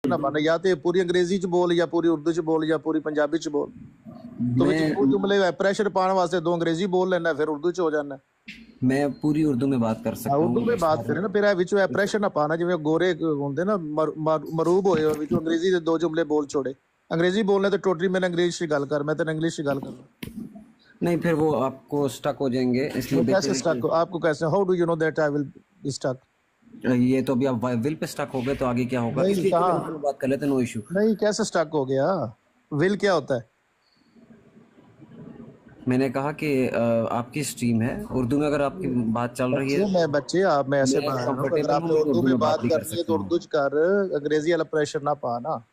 ना पाना, या तो पूरी अंग्रेजी च बोल या पूरी उर्दू च बोल या पूरी पंजाबी च बोल। तो मैं जुमले प्रेशर पाने वास्ते दो अंग्रेजी बोल लेना, फिर उर्दू च हो जाना। मैं पूरी उर्दू में बात कर सकता उर्दू हूँ। में बात करें ना, फिर विच प्रेशर ना पाना, जिवें गोरे होंदे ना मरूब होए विच अंग्रेजी दे दो जुमले बोल छोड़े। अंग्रेजी बोलने तो टोटली मैंने अंग्रेजी च गल कर, मैं तेरे इंग्लिश च गल कर। नहीं, फिर वो आपको स्टक हो जाएंगे, इसलिए कैसे बेहतर स्टक? आपको कैसे, how do you know that I will be stuck? ये तो अभी आप विल पे स्टक हो गए तो आगे क्या होगा, नहीं, इसलिए कहाँ? उर्दू में बात कर लेते, नो इशू। नहीं, कैसे स्टक हो गया? विल क्या होता है? मैंने कहा कि आपकी स्ट्रीम है उर्दू में, अगर आपकी बात चल रही है बच्चे आप में ऐसे मैं बाहर, अगर कंफर्टेबल हूँ, आपने मैं उर्दू उर्दू में में बात बात भी कर करनी है सकता तो हूँ। उर्दू च कर, अंग्रेजी वाला प्रेशर ना पा ना।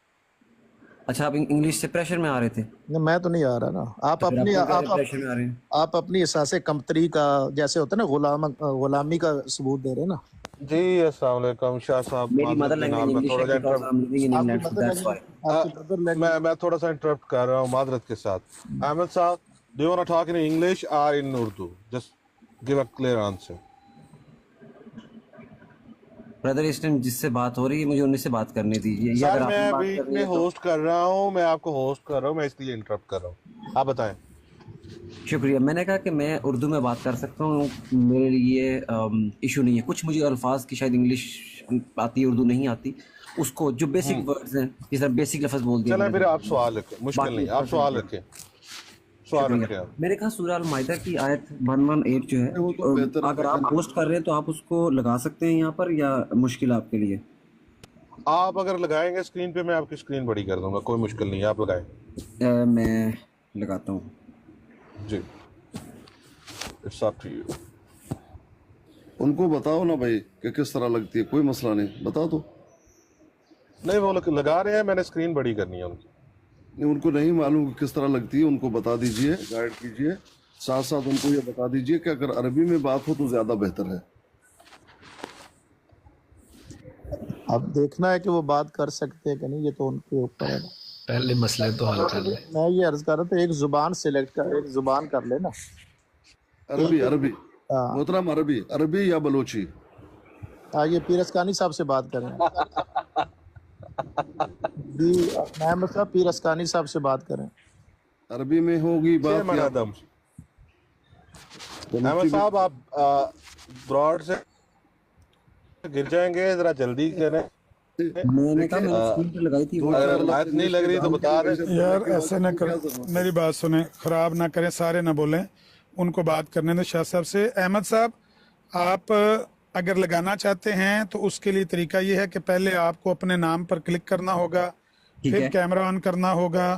अच्छा, आप इंग्लिश से प्रेशर में आ रहे थे, नहीं, मैं तो नहीं आ रहा ना। आप तो फिर अपनी आप क्यों कह रहे आप हैं प्रेशर में आ रहे हैं? आप अपनी एहसास कमतरी का, जैसे होता है ना, गुलामी का सबूत दे रहे हैं ना। जी अस्सलाम वालेकुम शाह साहब, मेरी माजरत मदर जनाब, लैंग्वेज मैं इंग्लिश थोड़ा है सा because I am living in आपकी England, so mother that's language, why. आपकी मदर लैंग्वेज। मैं थोड़ा सा इंटरप्ट कर रहा हूँ माजरत के साथ। अहमद साहब, do you want to talk in English और in Urdu? Just give a clear answer. Brother, इस टाइम जिससे बात हो रही है मुझे उन्हीं से बात करने दीजिए, या सर अगर मैं आपने बात बीच करनी में है तो होस्ट कर रहा हूँ, मैं आपको होस्ट कर रहा हूँ, मैं इसलिए इंटरप्ट कर रहा हूँ। आप बताएं। शुक्रिया। मैंने कहा कि मैं उर्दू में बात कर सकता हूँ, मेरे लिए इशू नहीं है। कुछ मुझे अल्फाज की शायद इंग्लिश आती है, उर्दू नहीं आती, उसको जो बेसिक वर्ड्स हैं, जिस तरह बेसिक लफ्ज़ बोल दिया चलें मैंने फिर तो आप सवाल रखें, मुश्किल बाकी नहीं, आप ऊपर सवाल चलते हैं। रखें, सवाल शुक्रिया। रखें आप। मैंने कहा सूरह अल माइदा की आयत 118 जो है, वो तो बेहतर अगर आप होस्ट कर रहे हैं तो आप उसको लगा सकते हैं यहाँ पर, या मुश्किल है आपके लिए? आप अगर लगाएंगे स्क्रीन पे, मैं आपकी स्क्रीन बड़ी कर दूंगा, कोई मुश्किल नहीं है, आप लगाएं। मैं लगाता हूँ। जी, इट्स अप टू यू। उनको बताओ ना भाई कि किस तरह लगती है, कोई मसला नहीं, बता दो। नहीं, वो लगा रहे हैं, मैंने स्क्रीन बड़ी करनी है उनकी। नहीं, उनको नहीं मालूम कि किस तरह लगती है, उनको बता दीजिए, गाइड कीजिए। साथ साथ उनको ये बता दीजिए कि अगर अरबी में बात हो तो ज़्यादा बेहतर है। अब देखना है कि वो बात कर सकते हैं कि नहीं, ये तो उनके ऊपर है ना। पहले मसले तो हल कर ले। मैं ये अर्ज कर रहा था, एक जुबान सिलेक्ट कर, एक जुबान कर लेना। अरबी अरबी हाँ, मोहतरम, अरबी अरबी या बलोची? ये पीरस्कानी साहब से बात करें जी। अहमद साहब, पीरस्कानी साहब से बात करें। अरबी में होगी बात या अहमद साहब, आप ब्रॉड से गिर जाएंगे, जरा जल्दी करें। मैंने कहा मैंने स्क्रीन पर लगाई थी। अगर आयत नहीं लग रही तो बता दें। यार ऐसे ना करें, मेरी बात सुने, खराब ना करें, सारे ना बोलें, उनको बात करने दें शाह साहब से। अहमद साहब, आप अगर लगाना चाहते हैं तो उसके लिए तरीका ये है कि पहले आपको अपने नाम पर क्लिक करना होगा, फिर कैमरा ऑन करना होगा।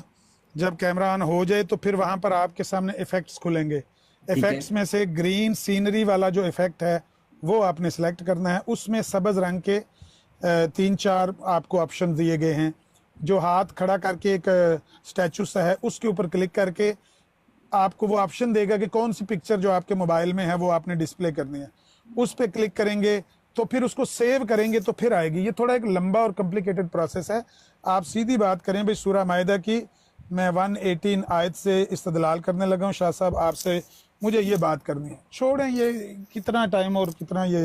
जब कैमरा ऑन हो जाए तो फिर वहां पर आपके सामने इफेक्ट्स खुलेंगे। इफेक्ट्स में से ग्रीन सीनरी वाला जो इफेक्ट है वो आपने सेलेक्ट करना है। उसमें सब्ज रंग के 3-4 आपको ऑप्शन दिए गए हैं। जो हाथ खड़ा करके एक स्टैचू सा है, उसके ऊपर क्लिक करके आपको वो ऑप्शन देगा कि कौन सी पिक्चर जो आपके मोबाइल में है वो आपने डिस्प्ले करनी है। उस पर क्लिक करेंगे तो फिर उसको सेव करेंगे तो फिर आएगी। ये थोड़ा एक लंबा और कॉम्प्लिकेटेड प्रोसेस है। आप सीधी बात करें भाई, सूरह माइदा की मैं 118 आयत से इस्तदलाल करने लगा हूँ। शाह साहब, आपसे मुझे ये बात करनी है। छोड़ें ये कितना टाइम और कितना ये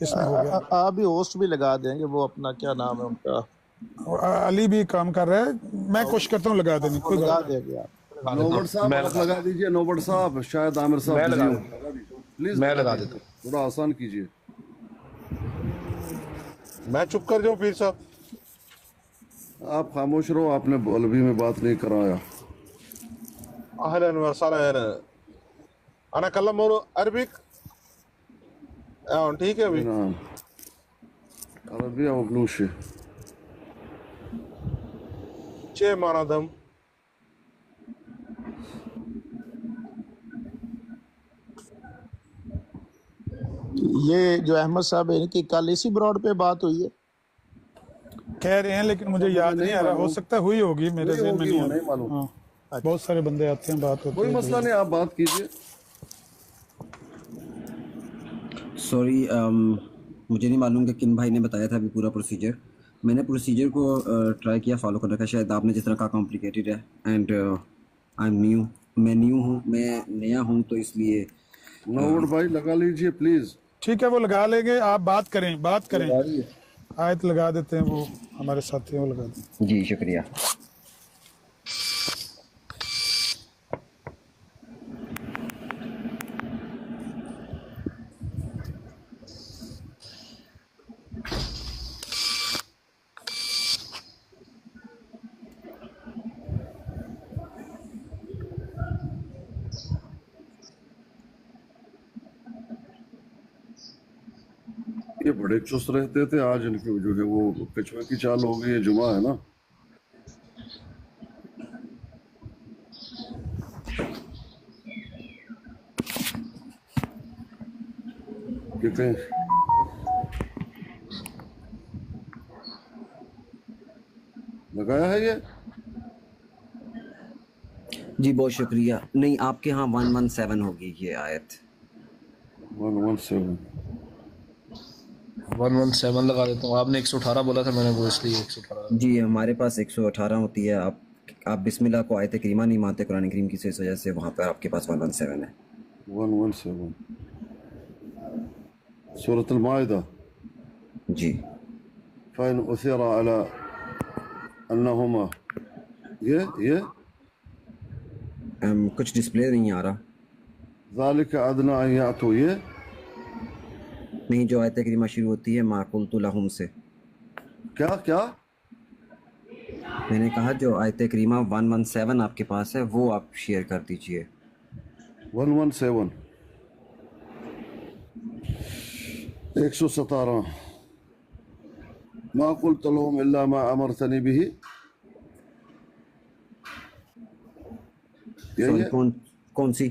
इसमें हो गया। आप भी होस्ट भी लगा देंगे, वो अपना क्या नाम है उनका, अली भी काम कर रहा है, मैं कोशिश करता हूँ लगा देने। कोई लगा बात देंगे आप। नौबत साहब आप लगा दीजिए। नौबत साहब, शायद आमिर साहब मैं लगा busy देता हों। प्लीज मैं लगा देता हूँ। थोड़ा आसान कीजिए। मैं चुप कर जाऊं पीर साहब? आप खामोश रहो, आपने अरबी में बात नहीं कराया। अहलन व सहलन, अना कल्लमु अरबिक। ठीक है अभी। नाम अरबी और बलूची। चे मानादम। ये जो अहमद साहब है, इनकी कल इसी ब्रॉड पे बात हुई है, कह रहे हैं, लेकिन मुझे याद नहीं आ रहा। हो सकता हुई होगी, मेरे हुई ज़हन में होगी, नहीं आ नहीं रहा। मालूम। हाँ, बहुत सारे बंदे आते हैं, बात होती कोई है। मसला नहीं, आप बात कीजिए। सॉरी, मुझे नहीं मालूम कि किन भाई ने बताया था अभी पूरा प्रोसीजर। मैंने प्रोसीजर को ट्राई किया फॉलो करने का। शायद आपने जिस तरह का कॉम्प्लिकेटेड है, एंड आई एम न्यू, मैं न्यू हूँ, मैं नया हूँ, तो इसलिए नौबत भाई लगा लीजिए प्लीज। ठीक है, वो लगा लेंगे। आप बात करें, बात करें। आयत लगा देते हैं, वो हमारे साथी हैं, वो लगा देते हैं। जी शुक्रिया। ये बड़े चुस्त रहते थे, आज इनकी जो है वो कछुए की चाल हो गई है, जुमा है ना। कितने लगाया है ये? जी बहुत शुक्रिया। नहीं, आपके यहाँ 117 होगी ये आयत। 117 117 लगा देता हूँ। आपने 118 बोला था, मैंने वो इसलिए 118। जी हमारे पास 118 होती है। आप बिस्मिल्लाह को आयत करीमा नहीं मानते कुरान करीम की वजह से, वहाँ पर आपके पास 117 है। 117 सूरत अल-माइदा। जी फ़इन उसिरा अला अन्नहुमा, ये कुछ डिस्प्ले नहीं आ रहा। ज़ालिक अदना अन यातू, ये नहीं, जो आयत करीमा शुरू होती है मा कुल्तु लहुम से। क्या मैंने कहा जो आयत करीमा 117 आपके पास है वो आप शेयर कर दीजिए। 117 117 मा कुल्तु लहुम इल्ला मा अमरतनी बिही, सॉरी, यही कौन सी?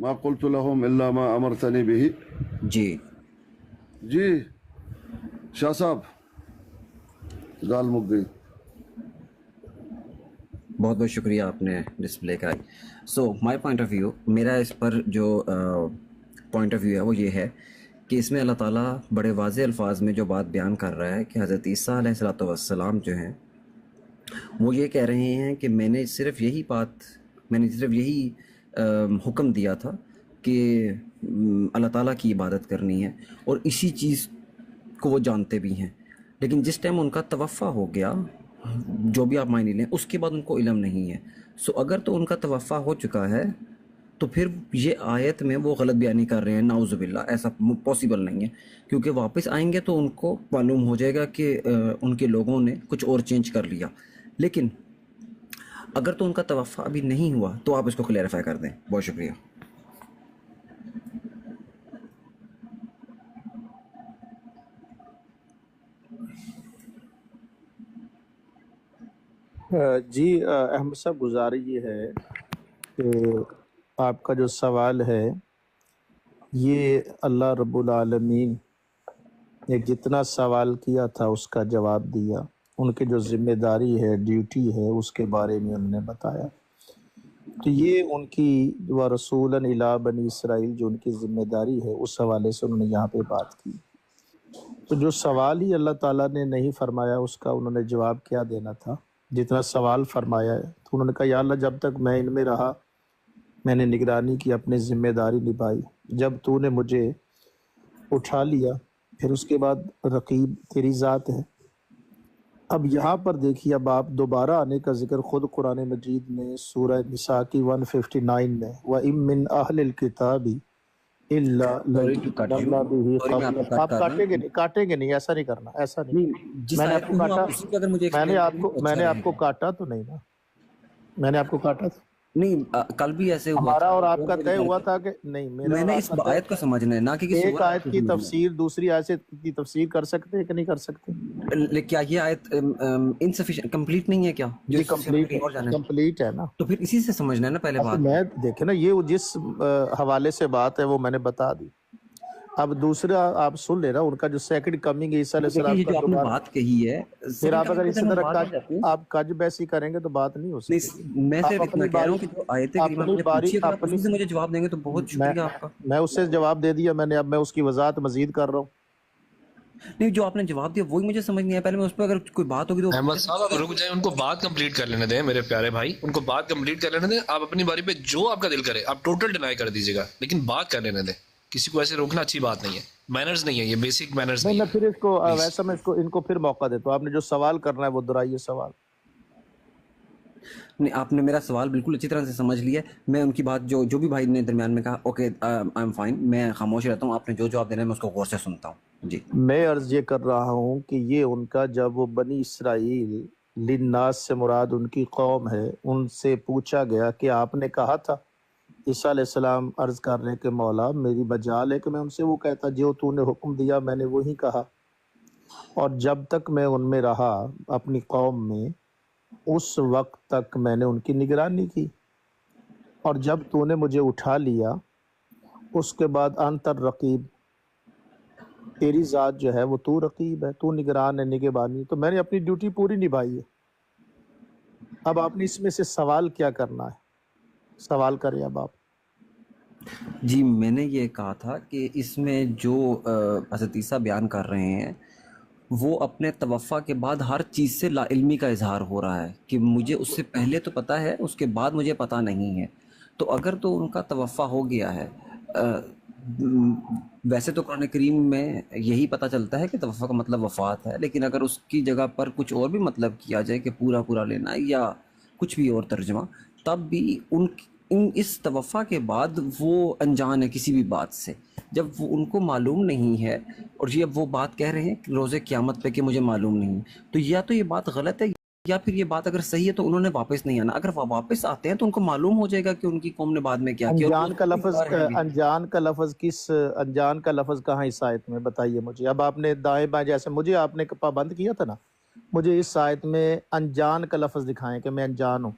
मा कुल्तु लहुम इल्ला मा अमरतनी बिही। जी शाह साहब गाल मुक गई। बहुत बहुत शुक्रिया आपने डिस्प्ले कराई। So my point of view, मेरा इस पर जो पॉइंट ऑफ व्यू है वो ये है कि इसमें अल्लाह ताला बड़े वाज़ेह अल्फाज में जो बात बयान कर रहा है कि हज़रत ईसा अलैहिस्सलातु वस्सलाम जो हैं वो ये कह रहे हैं कि मैंने सिर्फ यही हुक्म दिया था कि अल्लाह ताला की इबादत करनी है, और इसी चीज़ को वो जानते भी हैं। लेकिन जिस टाइम उनका तवफ़्फ़ा हो गया, जो भी आप मायने लें, उसके बाद उनको इल्म नहीं है। सो अगर तो उनका तवफ़्फ़ा हो चुका है तो फिर ये आयत में वो गलत बयानी कर रहे हैं, नाउज़ुबिल्लाह, ऐसा पॉसिबल नहीं है। क्योंकि वापस आएंगे तो उनको मालूम हो जाएगा कि उनके लोगों ने कुछ और चेंज कर लिया। लेकिन अगर तो उनका तवफ़्फ़ा अभी नहीं हुआ तो आप इसको क्लैरिफाई कर दें। बहुत शुक्रिया। जी अहमद साहब, गुजारिश ये है कि आपका जो सवाल है ये अल्लाह रब्बुल आलमीन ने जितना सवाल किया था उसका जवाब दिया। उनकी जो जिम्मेदारी है, ड्यूटी है, उसके बारे में उन्होंने बताया। तो ये उनकी व रसूलन इला बनी इसराइल जो उनकी जिम्मेदारी है, उस हवाले से उन्होंने यहाँ पे बात की। तो जो सवाल ही अल्लाह ताला ने नहीं फरमाया उसका उन्होंने जवाब क्या देना था, जितना सवाल फरमाया है। तो उन्होंने कहा या अल्लाह, जब तक मैं इनमें रहा मैंने निगरानी की, अपनी जिम्मेदारी निभाई। जब तूने मुझे उठा लिया फिर उसके बाद रकीब तेरी ज़ात है। अब यहाँ पर देखिए, अब आप दोबारा आने का जिक्र खुद कुरान मजीद में सूरह निसा की 159 में व इम मिन अहलिल किताबी इल्ला आप काटेंगे नहीं, ऐसा नहीं करना, ऐसा नहीं। मैंने आपको काटा, मैंने आपको काटा तो नहीं ना, मैंने आपको काटा था नहीं, कल भी ऐसे हुआ। हमारा और आपका तय हुआ था कि नहीं, मैंने इस आयत को समझना है ना कि एक आयत की तफसीर दूसरी आयत की तफसीर कर सकते हैं कि नहीं कर सकते। लेकिन क्या ये आयत इनसफिशिएंट, कंप्लीट नहीं है क्या? जी कंप्लीट है ना, तो फिर इसी से समझना है ना पहले बात। मैं देखे ना, ये जिस हवाले से बात है वो मैंने बता दी। अब दूसरा आप सुन लेना, उनका जो सेकंड कमिंग ईसा अलैहिस्सलाम का आपने बात कही है, फिर आप अगर इसी तरह आप कज बैसी करेंगे तो बात नहीं हो सकती। मैं सिर्फ इतना कह रहा हूं कि जो आयत करीमा में पूछी, आप उसी से मुझे जवाब देंगे तो बहुत शुक्रिया आपका। मैं उससे जवाब दे दिया मैंने, अब मैं उसकी वजाहत मजीद कर रहा हूँ। नहीं, जो आपने जवाब दिया वही मुझे समझ नहीं आया। पहले मैं उस पर अगर कोई बात होगी तो अहमद साहब आप रुक जाए, उनको बात कंप्लीट कर लेने दें मेरे प्यारे भाई, उनको बात कंप्लीट कर लेने दें। आप अपनी बारी पे जो आपका दिल करे आप टोटल डिनाई कर दीजिएगा, लेकिन बात कर लेने दें। किसी को ऐसे रोकना अच्छी बात नहीं है, मैनर्स नहीं है, ये बेसिक मैनर्स नहीं नहीं मैं है। फिर इसको प्लीज वैसा मैं इनको फिर मौका देता हूँ। आपने जो सवाल करना है वो दोहराइए सवाल। नहीं, आपने मेरा सवाल बिल्कुल अच्छी तरह से समझ लिया। मैं उनकी बात जो भी भाई ने दरमियान में कहा, ओके आई एम फाइन, मैं खामोश रहता हूँ। आपने जो जवाब देना है मैं उसको गौर से सुनता हूँ जी। मैं अर्ज ये कर रहा हूँ कि ये उनका जब वो बनी इसराइल लिन्नास से मुराद उनकी कौम है, उनसे पूछा गया कि आपने कहा था, ईसा अलैहिस्सलाम अर्ज कर रहे कि मौला मेरी मजाल है कि मैं उनसे वो कहता जो तूने हुक्म दिया मैंने वही कहा, और जब तक मैं उनमें रहा अपनी कौम में उस वक्त तक मैंने उनकी निगरानी की, और जब तूने मुझे उठा लिया उसके बाद अंतर रकीब, तेरी ज़ात जो है वो तू रकीब है, तू निगरान है, निगहबानी। तो मैंने अपनी ड्यूटी पूरी निभाई है। अब आपने इसमें से सवाल क्या करना है, सवाल करें अब आप। जी, मैंने ये कहा था कि इसमें जो हज़रत ईसा बयान कर रहे हैं वो अपने तवफ़ा के बाद हर चीज़ से लाइल्मी का इजहार हो रहा है कि मुझे उससे पहले तो पता है, उसके बाद मुझे पता नहीं है। तो अगर तो उनका तवफ़ा हो गया है, वैसे तो कुरान करीम में यही पता चलता है कि तवफ़ा का मतलब वफ़ात है, लेकिन अगर उसकी जगह पर कुछ और भी मतलब किया जाए कि पूरा पूरा लेना या कुछ भी और तर्जमा, तब भी इस तवफ़ा के बाद वो अनजान है किसी भी बात से। जब वो उनको मालूम नहीं है और ये अब वो बात कह रहे हैं रोज़े क़यामत पे कि मुझे मालूम नहीं, तो या तो ये बात गलत है या फिर ये बात अगर सही है तो उन्होंने वापस नहीं आना। अगर वो वापस आते हैं तो उनको मालूम हो जाएगा कि उनकी कौम ने बाद में क्या किया। अनजान का लफ्ज़ अनजान का लफ्ज़ कहाँ इस आयत में बताइए मुझे। अब आपने दाएं बाएं जैसे मुझे आपने पाबंद किया था ना, मुझे इस आयत में अनजान का लफ्ज़ दिखाएं कि मैं अनजान हूँ।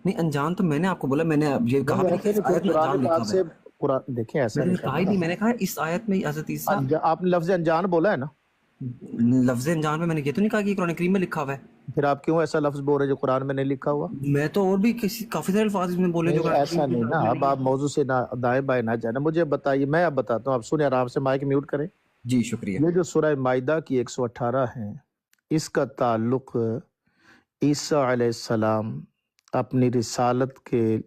नहीं, अनजान तो मैंने आपको बोला, मैंने ये कहा भी नहीं कि इस आयत में अनजान लिखा हुआ है। कुरान देखें ऐसा मैंने नहीं कहा ही नहीं, मैंने कहा इस आयत में हज़रत ईसा, आपने लफ्ज़ अनजान बोला है ना, लफ्ज़ अनजान में मैंने ये तो नहीं कहा कि कुरान करीम में लिखा हुआ है। फिर आप क्यों ऐसा लफ्ज़ बोल रहे जो कुरान में नहीं लिखा हुआ? मैं तो और भी काफ़ी सारे अल्फाज इसमें बोले जो कुरान ऐसा नहीं ना, अब आप मौजू से ना दाएं बाएं ना जाना, मुझे बताइए, मैं अब बताता हूँ, आप सुने आराम से, माइक म्यूट करें। जी शुक्रिया। ये जो सूरह माइदा की 118 है, इसका ताल्लुक ईसा अलैहिस्सलाम अपनी रिसालत के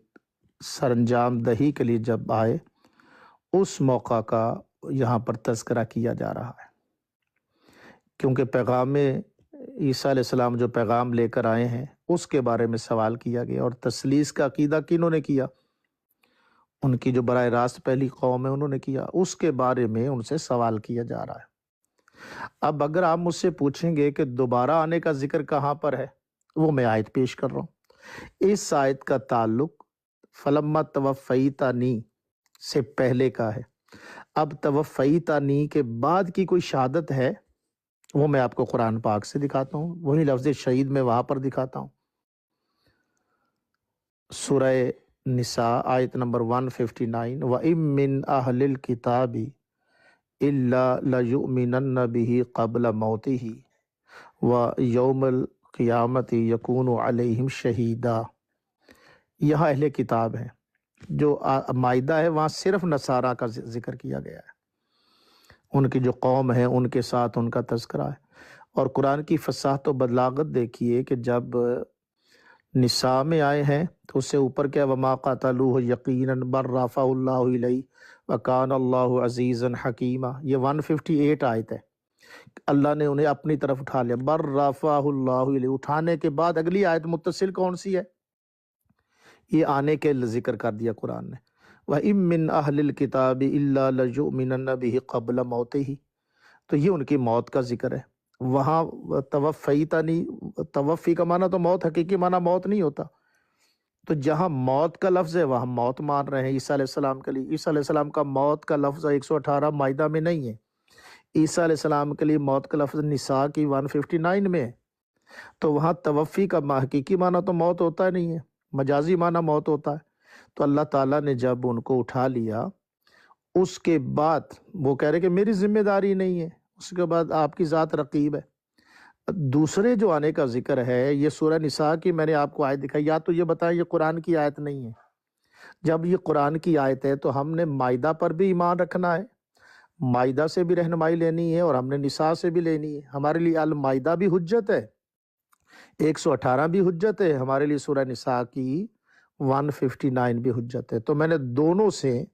सरंजाम दही के लिए जब आए उस मौका का यहाँ पर तज़किरा किया जा रहा है, क्योंकि पैगाम ईसा अलैहिस्सलाम जो पैगाम लेकर आए हैं उसके बारे में सवाल किया गया, और तसलीस का अकीदा किन्होंने किया, उनकी जो बराह रास्त पहली कौम है उन्होंने किया, उसके बारे में उनसे सवाल किया जा रहा है। अब अगर आप मुझसे पूछेंगे कि दोबारा आने का जिक्र कहाँ पर है, वो मैं आयत पेश कर रहा हूँ। इस आयत का ताल्लुक फलम्मा तवफ़्फ़ईतानी से पहले का है। अब तवफ़्फ़ईतानी के बाद की कोई शहादत है, वो मैं आपको कुरान पाक से दिखाता हूँ, वही लफ्ज़ शहीद में वहाँ पर दिखाता हूँ। सूरह निसा आयत नंबर 159, व इम मिन अहलिल किताबी इल्ला लयुमिनन्न बिही क़ब्ल मौतिही व यौमल क़ियामति यकूनु अलैहिम शहीदा। यह अहले किताब है, जो माइदा है वहाँ सिर्फ नसारा का जिक्र किया गया है, उनकी जो कौम है उनके साथ उनका तज़किरा है। और कुरान की फसाहत व बलागत देखिए कि जब निसा में आए हैं तो उससे ऊपर क्या, वमा क़तलूहु यक़ीनन बल रफ़अहुल्लाहु इलैहि व कान अल्लाहु अज़ीज़न हकीमा। ये 158 आयत है, अल्लाह ने उन्हें अपनी तरफ उठा लिया, बल रफ़अहुल्लाहु इलैहि। उठाने के बाद अगली आयत मुत्तसिल कौन सी है, ये आने के जिक्र कर दिया कुरान ने, व इम मिन अहलिल किताबि इल्ला लयुमिनन्न बिही क़ब्ल मौतिही। तो ये उनकी मौत का जिक्र है। वहाँ तवफ़्फ़ईतानी, तवफ़्फ़ी का माना तो मौत, हकीकी माना मौत नहीं होता। तो जहाँ मौत का लफ्ज़ है वहाँ मौत मान रहे हैं ईसा अलैहिस्सलाम के लिए। ईसा अलैहिस्सलाम का मौत का लफ्ज़ 118 माइदा में नहीं है, ईसा अलैहिस्सलाम के लिए मौत का लफ्ज़ निसा की 159 में है। तो वहाँ तवफ़्फ़ी का हकीकी माना तो मौत होता नहीं है, मजाजी माना मौत होता है। तो अल्लाह ताला ने जब उनको उठा लिया उसके बाद वो कह रहे कि मेरी जिम्मेदारी नहीं है, उसके बाद आपकी ज़ात रकीब है। दूसरे जो आने का जिक्र है ये सूरह निसा की मैंने आपको आयत दिखाई, या तो ये बताएं ये कुरान की आयत नहीं है। जब ये कुरान की आयत है तो हमने माइदा पर भी ईमान रखना है, माइदा से भी रहनुमाई लेनी है और हमने निसा से भी लेनी है। हमारे लिए अल माइदा भी हुज्जत है, 118 भी हुज्जत है, हमारे लिए सूरह निसा की 159 भी हुज्जत है। तो मैंने दोनों से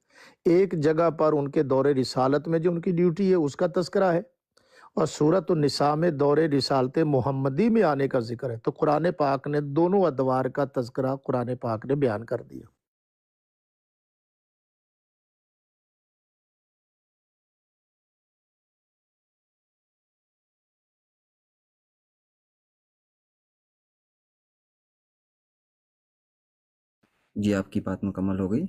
ایک جگہ پر ان کے دور رسالت میں جو ان کی ڈیوٹی ہے اس کا تذکرہ ہے، اور سورۃ النساء میں دور رسالت محمدی میں آنے کا ذکر ہے۔ تو قرآن پاک نے دونوں ادوار کا تذکرہ قرآن پاک نے بیان کر دیا۔ جی آپ کی بات مکمل ہو گئی؟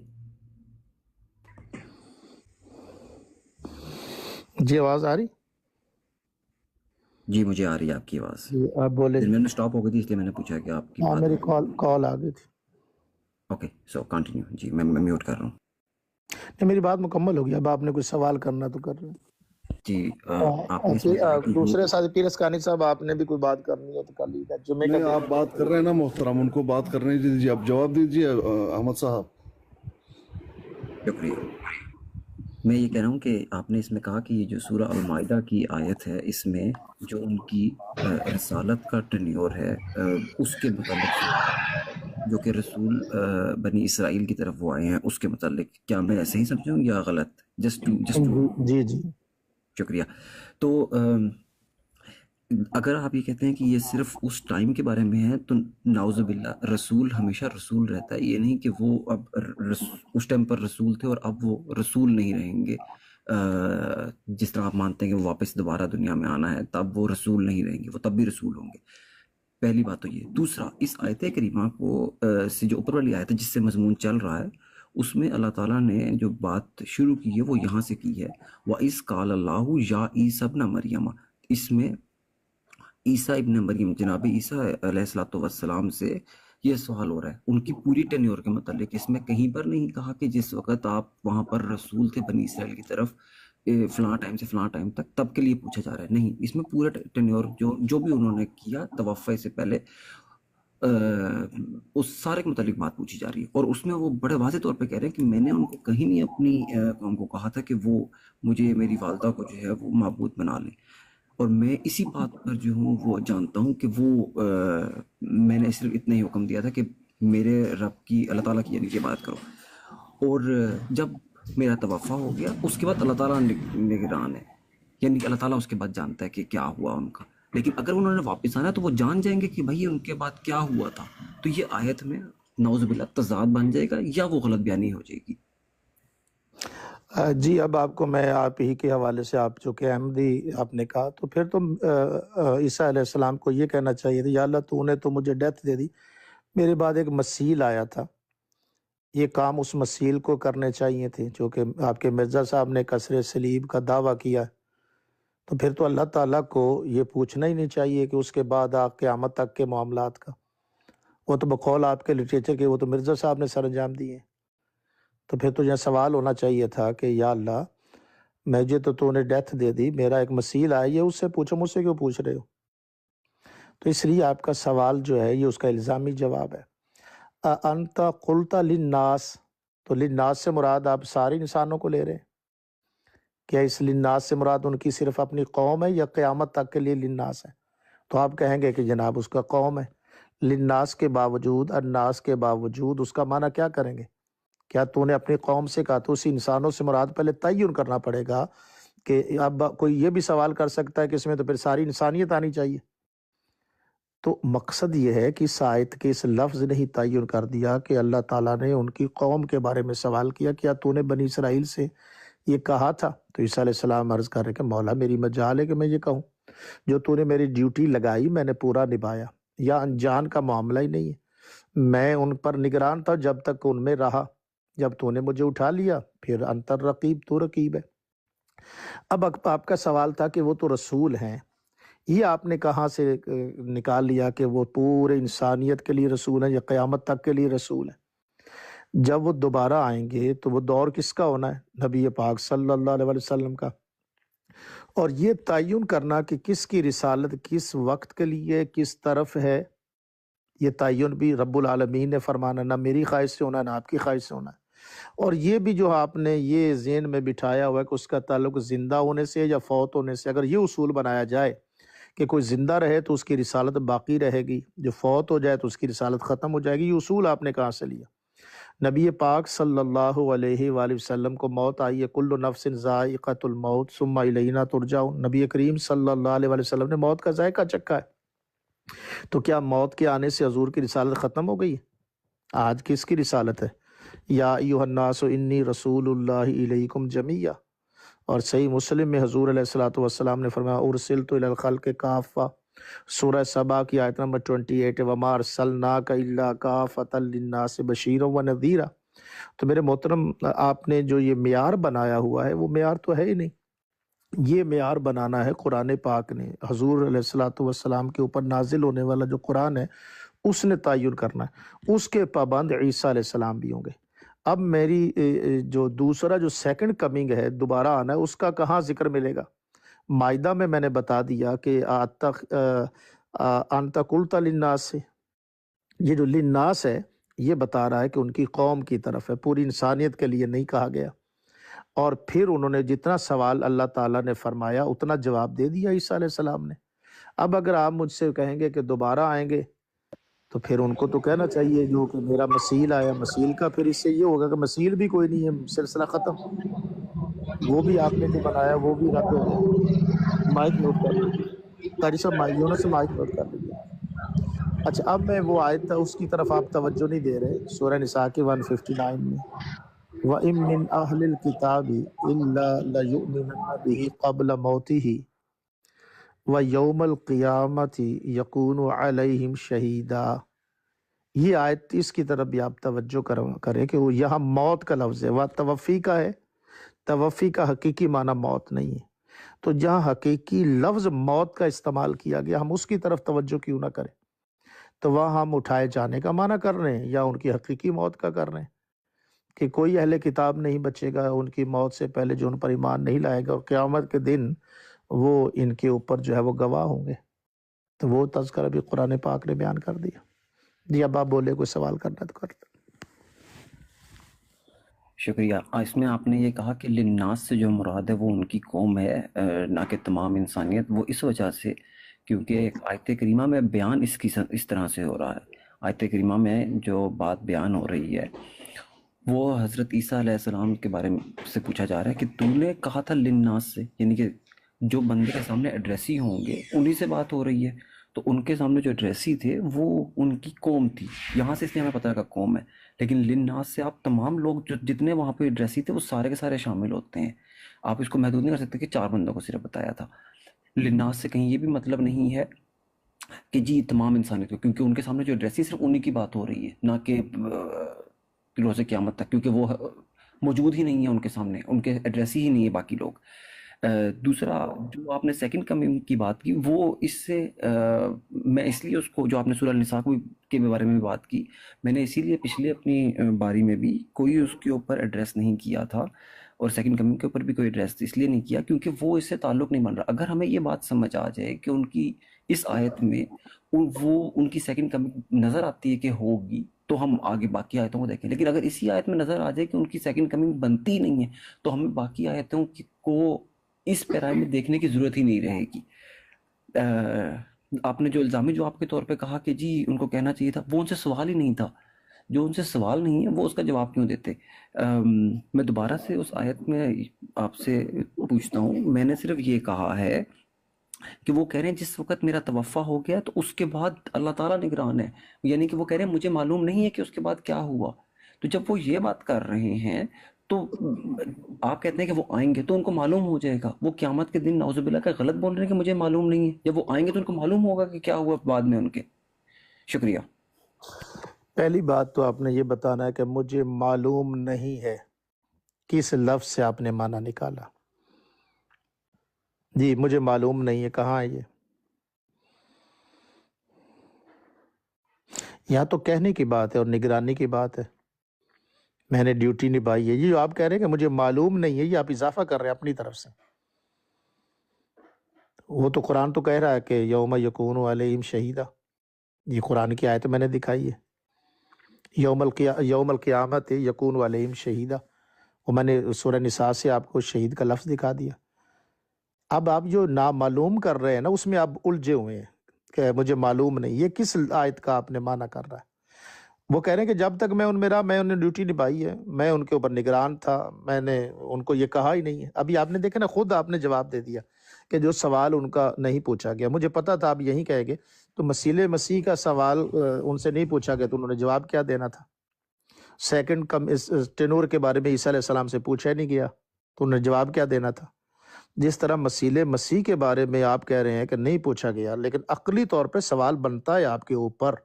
جی آواز آ رہی؟ جی مجھے آ رہی ہے آپ کی آواز، جی آپ بولے۔ پھر میں نے اسٹاپ ہو گئی تھی اس لیے میں نے پوچھا کہ آپ کی ہاں بات میری کال آ گئی تھی۔ Okay so continue. جی میں میوٹ کر رہا ہوں۔ نہیں میری بات مکمل ہو گئی، اب آپ نے کچھ سوال کرنا تو کر رہے ہیں۔ جی آپ نے اس میں کہا کہ دوسرے ساتھی پیر اسکانی صاحب آپ نے بھی کوئی بات کرنی ہے تو کر لیجیے۔ جمعے نہیں کا آپ بات کر رہے ہیں نا محترم، ان کو بات کرنے دیجیے، آپ جواب دیجیے احمد صاحب۔ شکریہ۔ میں یہ کہہ رہا ہوں کہ آپ نے اس میں کہا کہ یہ جو سورہ المائدہ کی آیت ہے، اس میں جو ان کی رسالت کا ٹینیور ہے اس کے متعلق جو کہ رسول بنی اسرائیل کی طرف وہ آئے ہیں اس کے متعلق، کیا میں ایسے ہی سمجھوں یا غلط؟ جسٹ جی جی شکریہ۔ تو اگر آپ یہ کہتے ہیں کہ یہ صرف اس ٹائم کے بارے میں ہے تو نعوذ باللہ، رسول ہمیشہ رسول رہتا ہے، یہ نہیں کہ وہ اب اس ٹائم پر رسول تھے اور اب وہ رسول نہیں رہیں گے۔ جس طرح آپ مانتے ہیں کہ وہ واپس دوبارہ دنیا میں آنا ہے تب وہ رسول نہیں رہیں گے، وہ تب بھی رسول ہوں گے۔ پہلی بات تو یہ۔ دوسرا، اس آیت کریمہ کو سے جو اوپر والی آیت ہے جس سے مضمون چل رہا ہے، اس میں اللہ تعالیٰ نے جو بات شروع کی ہے وہ یہاں سے کی ہے، وَإِذْ قَالَ اللَّهُ يَا عِيسَى ابْنَ مَرْيَمَ۔ اس میں عیسیٰ ابن مریم، جناب عیسیٰ علیہ السلام سے یہ سوال ہو رہا ہے ان کی پوری ٹینیور کے متعلق۔ اس میں کہیں پر نہیں کہا کہ جس وقت آپ وہاں پر رسول تھے بنی اسرائیل کی طرف فلاں ٹائم سے فلاں ٹائم تک، تب کے لیے پوچھا جا رہا ہے، نہیں، اس میں پورا ٹینیور جو بھی انہوں نے کیا توفی سے پہلے اس سارے کے متعلق بات پوچھی جا رہی ہے۔ اور اس میں وہ بڑے واضح طور پہ کہہ رہے ہیں کہ میں نے ان کو کہیں نہیں اپنی قوم کو کہا تھا کہ وہ مجھے میری والدہ کو جو ہے وہ معبود بنا لیں، اور میں اسی بات پر جو ہوں وہ جانتا ہوں کہ وہ میں نے صرف اتنا ہی حکم دیا تھا کہ میرے رب کی، اللہ تعالیٰ کی یعنی کہ بات کرو، اور جب میرا توفی ہو گیا اس کے بعد اللہ تعالیٰ نگران ہے، یعنی کہ اللہ تعالیٰ اس کے بعد جانتا ہے کہ کیا ہوا ان کا۔ لیکن اگر انہوں نے واپس آنا تو وہ جان جائیں گے کہ بھائی ان کے بعد کیا ہوا تھا۔ تو یہ آیت میں نعوذ باللہ تضاد بن جائے گا یا وہ غلط بیانی ہو جائے گی۔ جی اب آپ کو میں آپ ہی کے حوالے سے، آپ جو کہ احمدی آپ نے کہا، تو پھر تو عیسیٰ علیہ السلام کو یہ کہنا چاہیے تھا، یا اللہ تو نے تو مجھے ڈیتھ دے دی، میرے بعد ایک مسیل آیا تھا، یہ کام اس مسیل کو کرنے چاہیے تھے، جو کہ آپ کے مرزا صاحب نے کسر صلیب کا دعویٰ کیا، تو پھر تو اللہ تعالیٰ کو یہ پوچھنا ہی نہیں چاہیے کہ اس کے بعد قیامت تک کے معاملات کا، وہ تو بقول آپ کے لٹریچر کے وہ تو مرزا صاحب نے سر انجام دیے۔ تو پھر تو یہ سوال ہونا چاہیے تھا کہ یا اللہ مجھے تو نے ڈیتھ دے دی، میرا ایک مسیل آیا، یہ اس سے پوچھو، مجھ سے کیوں پوچھ رہے ہو؟ تو اس لیے آپ کا سوال جو ہے یہ اس کا الزامی جواب ہے۔ انت قلت للناس، تو للناس سے مراد آپ سارے انسانوں کو لے رہے ہیں؟ کیا اس للناس سے مراد ان کی صرف اپنی قوم ہے یا قیامت تک کے لیے للناس ہے؟ تو آپ کہیں گے کہ جناب اس کا قوم ہے۔ للناس کے باوجود، الناس کے باوجود اس کا معنی کیا کریں گے؟ کیا تو نے اپنی قوم سے کہا؟ تو اسی انسانوں سے مراد پہلے تعین کرنا پڑے گا کہ اب کوئی یہ بھی سوال کر سکتا ہے کہ اس میں تو پھر ساری انسانیت آنی چاہیے۔ تو مقصد یہ ہے کہ اس آیت کے اس لفظ نے ہی تعین کر دیا کہ اللہ تعالیٰ نے ان کی قوم کے بارے میں سوال کیا، کیا تو نے بنی اسرائیل سے یہ کہا تھا؟ تو عیسیٰ علیہ السلام عرض کر رہے کہ مولا میری مجال ہے کہ میں یہ کہوں، جو تو نے میری ڈیوٹی لگائی میں نے پورا نبھایا، یا انجان کا معاملہ ہی نہیں ہے، میں ان پر نگران تھا جب تک ان میں رہا، جب تو نے مجھے اٹھا لیا پھر انتر رقیب، تو رقیب ہے۔ اب آپ کا سوال تھا کہ وہ تو رسول ہیں، یہ آپ نے کہاں سے نکال لیا کہ وہ پورے انسانیت کے لیے رسول ہیں یا قیامت تک کے لیے رسول ہیں؟ جب وہ دوبارہ آئیں گے تو وہ دور کس کا ہونا ہے؟ نبی پاک صلی اللہ علیہ وسلم کا۔ اور یہ تعین کرنا کہ کس کی رسالت کس وقت کے لیے کس طرف ہے، یہ تعین بھی رب العالمین نے فرمانا، نہ میری خواہش سے ہونا نہ آپ کی خواہش سے ہونا ہے۔ اور یہ بھی جو آپ نے یہ ذہن میں بٹھایا ہوا ہے کہ اس کا تعلق زندہ ہونے سے یا فوت ہونے سے، اگر یہ اصول بنایا جائے کہ کوئی زندہ رہے تو اس کی رسالت باقی رہے گی، جو فوت ہو جائے تو اس کی رسالت ختم ہو جائے گی، یہ اصول آپ نے کہاں سے لیا؟ نبی پاک صلی اللہ علیہ وآلہ وسلم کو موت آئی ہے، کل نفس ذائقۃ الموت ثم الینا ترجعون، نبی کریم صلی اللہ علیہ وآلہ وسلم نے موت کا ذائقہ چکھا ہے، تو کیا موت کے آنے سے حضور کی رسالت ختم ہو گئی ہے؟ آج کس کی رسالت ہے؟ یا ایھا الناس انی رسول اللہ الیکم جمیعا، اور صحیح مسلم میں حضور علیہ الصلوۃ والسلام نے فرمایا ارسلت الی الخلق کافہ، سورہ سبا کی آیت نمبر 28 وما ارسلناک الا کافۃ للناس بشیرا ونذیرا۔ تو میرے محترم، آپ نے جو یہ معیار بنایا ہوا ہے وہ معیار تو ہے ہی نہیں، یہ معیار بنانا ہے قرآن پاک نے، حضور علیہ الصلوۃ والسلام کے اوپر نازل ہونے والا جو قرآن ہے اس نے تعین کرنا ہے، اس کے پابند عیسیٰ علیہ السلام بھی ہوں گے۔ اب میری جو دوسرا جو سیکنڈ کمنگ ہے، دوبارہ آنا ہے، اس کا کہاں ذکر ملے گا؟ مائدہ میں نے بتا دیا کہ انت قلت للناس سے، یہ جو للناس ہے یہ بتا رہا ہے کہ ان کی قوم کی طرف ہے، پوری انسانیت کے لیے نہیں کہا گیا۔ اور پھر انہوں نے جتنا سوال اللہ تعالیٰ نے فرمایا اتنا جواب دے دیا عیسیٰ علیہ السلام نے۔ اب اگر آپ مجھ سے کہیں گے کہ دوبارہ آئیں گے تو پھر ان کو تو کہنا چاہیے جو کہ میرا مسیل آیا، مسیل کا پھر اس سے یہ ہوگا کہ مسیل بھی کوئی نہیں ہے، سلسلہ ختم، وہ بھی آپ نے جو بنایا وہ بھی رد ہو گیا۔ مائک نوٹ کر لیجیے، قاری صاحب یونس سے مائک نوٹ کر لیجیے۔ اچھا، اب میں وہ آیت تھا اس کی طرف آپ توجہ نہیں دے رہے، سورہ نساء کے 159 میں وَإِن مِّنْ أَهْلِ الْكِتَابِ إِلَّا لَيُؤْمِنَنَّ بِهِ قَبْلَ مَوْتِهِ وَيَوْمَ الْقِيَامَةِ يَكُونُ عَلَيْهِمْ شَهِيدًا۔ یہ آیت اس کی طرف بھی آپ توجہ کریں کہ وہ یہاں موت کا لفظ ہے، وہ توفی کا ہے، توفی کا حقیقی معنی موت نہیں ہے، تو جہاں حقیقی لفظ موت کا استعمال کیا گیا ہم اس کی طرف توجہ کیوں نہ کریں؟ تو وہاں ہم اٹھائے جانے کا معنی کر رہے ہیں یا ان کی حقیقی موت کا کر رہے ہیں کہ کوئی اہل کتاب نہیں بچے گا ان کی موت سے پہلے جو ان پر ایمان نہیں لائے گا، اور قیامت کے دن وہ ان کے اوپر جو ہے وہ گواہ ہوں گے۔ تو وہ تذکرہ بھی قرآن پاک نے بیان کر دیا۔ جی اب آپ بولے، کوئی سوال کرنا تو کرتے۔ شکریہ۔ اس میں آپ نے یہ کہا کہ للناس سے جو مراد ہے وہ ان کی قوم ہے، نہ کہ تمام انسانیت۔ وہ اس وجہ سے کیونکہ آیت کریمہ میں بیان اس طرح سے ہو رہا ہے، آیت کریمہ میں جو بات بیان ہو رہی ہے وہ حضرت عیسیٰ علیہ السلام کے بارے میں سے پوچھا جا رہا ہے کہ تو نے کہا تھا للناس سے، یعنی کہ جو بندے کے سامنے ایڈریسی ہوں گے انہی سے بات ہو رہی ہے، تو ان کے سامنے جو ایڈریسی تھے وہ ان کی قوم تھی، یہاں سے اس لیے ہمیں پتہ لگا قوم ہے، لیکن للناس سے آپ تمام لوگ جو جتنے وہاں پہ ایڈریسی تھے وہ سارے کے سارے شامل ہوتے ہیں۔ آپ اس کو محدود نہیں کر سکتے کہ 4 بندوں کو صرف بتایا تھا۔ للناس سے کہیں یہ بھی مطلب نہیں ہے کہ جی تمام انسانیت کو، کیونکہ ان کے سامنے جو ایڈریسی صرف انہی کی بات ہو رہی ہے، نہ کہ روز قیامت تک، کیونکہ وہ موجود ہی نہیں ہے ان کے سامنے، ان کے ایڈریس ہی نہیں ہے باقی لوگ۔ دوسرا جو آپ نے سیکنڈ کمنگ کی بات کی، وہ اس سے میں اس لیے اس کو، جو آپ نے سورہ النساء کے بارے میں بات کی، میں نے اسی لیے پچھلے اپنی باری میں بھی کوئی اس کے اوپر ایڈریس نہیں کیا تھا، اور سیکنڈ کمنگ کے اوپر بھی کوئی ایڈریس اس لیے نہیں کیا کیونکہ وہ اس سے تعلق نہیں بن رہا۔ اگر ہمیں یہ بات سمجھ آ جائے کہ ان کی اس آیت میں وہ ان کی سیکنڈ کمنگ نظر آتی ہے کہ ہوگی، تو ہم آگے باقی آیتوں کو دیکھیں، لیکن اگر اسی آیت میں نظر آ جائے کہ ان کی سیکنڈ کمنگ بنتی نہیں ہے تو ہمیں باقی آیتوں کو اس پیرائے میں دیکھنے کی ضرورت ہی نہیں رہے گی۔ آپ نے جو الزامی جواب کے طور پہ کہا کہ جی ان کو کہنا چاہیے تھا، وہ ان سے سوال ہی نہیں تھا، جو ان سے سوال نہیں ہے وہ اس کا جواب کیوں دیتے؟ میں دوبارہ سے اس آیت میں آپ سے پوچھتا ہوں، میں نے صرف یہ کہا ہے کہ وہ کہہ رہے ہیں جس وقت میرا توفع ہو گیا تو اس کے بعد اللہ تعالیٰ نگران ہے، یعنی کہ وہ کہہ رہے ہیں مجھے معلوم نہیں ہے کہ اس کے بعد کیا ہوا۔ تو جب وہ یہ بات کر رہے ہیں تو آپ کہتے ہیں کہ وہ آئیں گے تو ان کو معلوم ہو جائے گا، وہ قیامت کے دن نعوذ باللہ کا غلط بول رہے ہیں کہ مجھے معلوم نہیں ہے، جب وہ آئیں گے تو ان کو معلوم ہوگا کہ کیا ہوا بعد میں ان کے۔ شکریہ۔ پہلی بات تو آپ نے یہ بتانا ہے کہ مجھے معلوم نہیں ہے، کس لفظ سے آپ نے معنی نکالا؟ جی مجھے معلوم نہیں ہے، کہاں ہے یہ؟ یہاں تو کہنے کی بات ہے اور نگرانی کی بات ہے، میں نے ڈیوٹی نبھائی ہے۔ یہ جو آپ کہہ رہے ہیں کہ مجھے معلوم نہیں ہے، یہ آپ اضافہ کر رہے ہیں اپنی طرف سے۔ وہ تو قرآن تو کہہ رہا ہے کہ یوم یکون علیہم شہیدہ، یہ قرآن کی آیت میں نے دکھائی ہے، یوم القیامت یکون علیہم شہیدہ، وہ میں نے سورہ نساء سے آپ کو شہید کا لفظ دکھا دیا۔ اب آپ جو نامعلوم کر رہے ہیں نا، اس میں آپ الجھے ہوئے ہیں کہ مجھے معلوم نہیں، یہ کس آیت کا آپ نے معنی کر رہا ہے؟ وہ کہہ رہے ہیں کہ جب تک میں ان میں رہا میں انہیں ڈیوٹی نبھائی ہے، میں ان کے اوپر نگران تھا، میں نے ان کو یہ کہا ہی نہیں ہے۔ ابھی آپ نے دیکھا نا، خود آپ نے جواب دے دیا کہ جو سوال ان کا نہیں پوچھا گیا، مجھے پتا تھا آپ یہی کہیں گے، تو مسیح مسیح کا سوال ان سے نہیں پوچھا گیا تو انہوں نے جواب کیا دینا تھا؟ سیکنڈ کم اس ٹینور کے بارے میں عیسیٰ علیہ السلام سے پوچھا ہی نہیں گیا تو انہوں نے جواب کیا دینا تھا؟ جس طرح مسیح مسیح کے بارے میں آپ کہہ رہے ہیں کہ نہیں پوچھا گیا، لیکن عقلی طور پہ سوال بنتا ہے آپ کے اوپر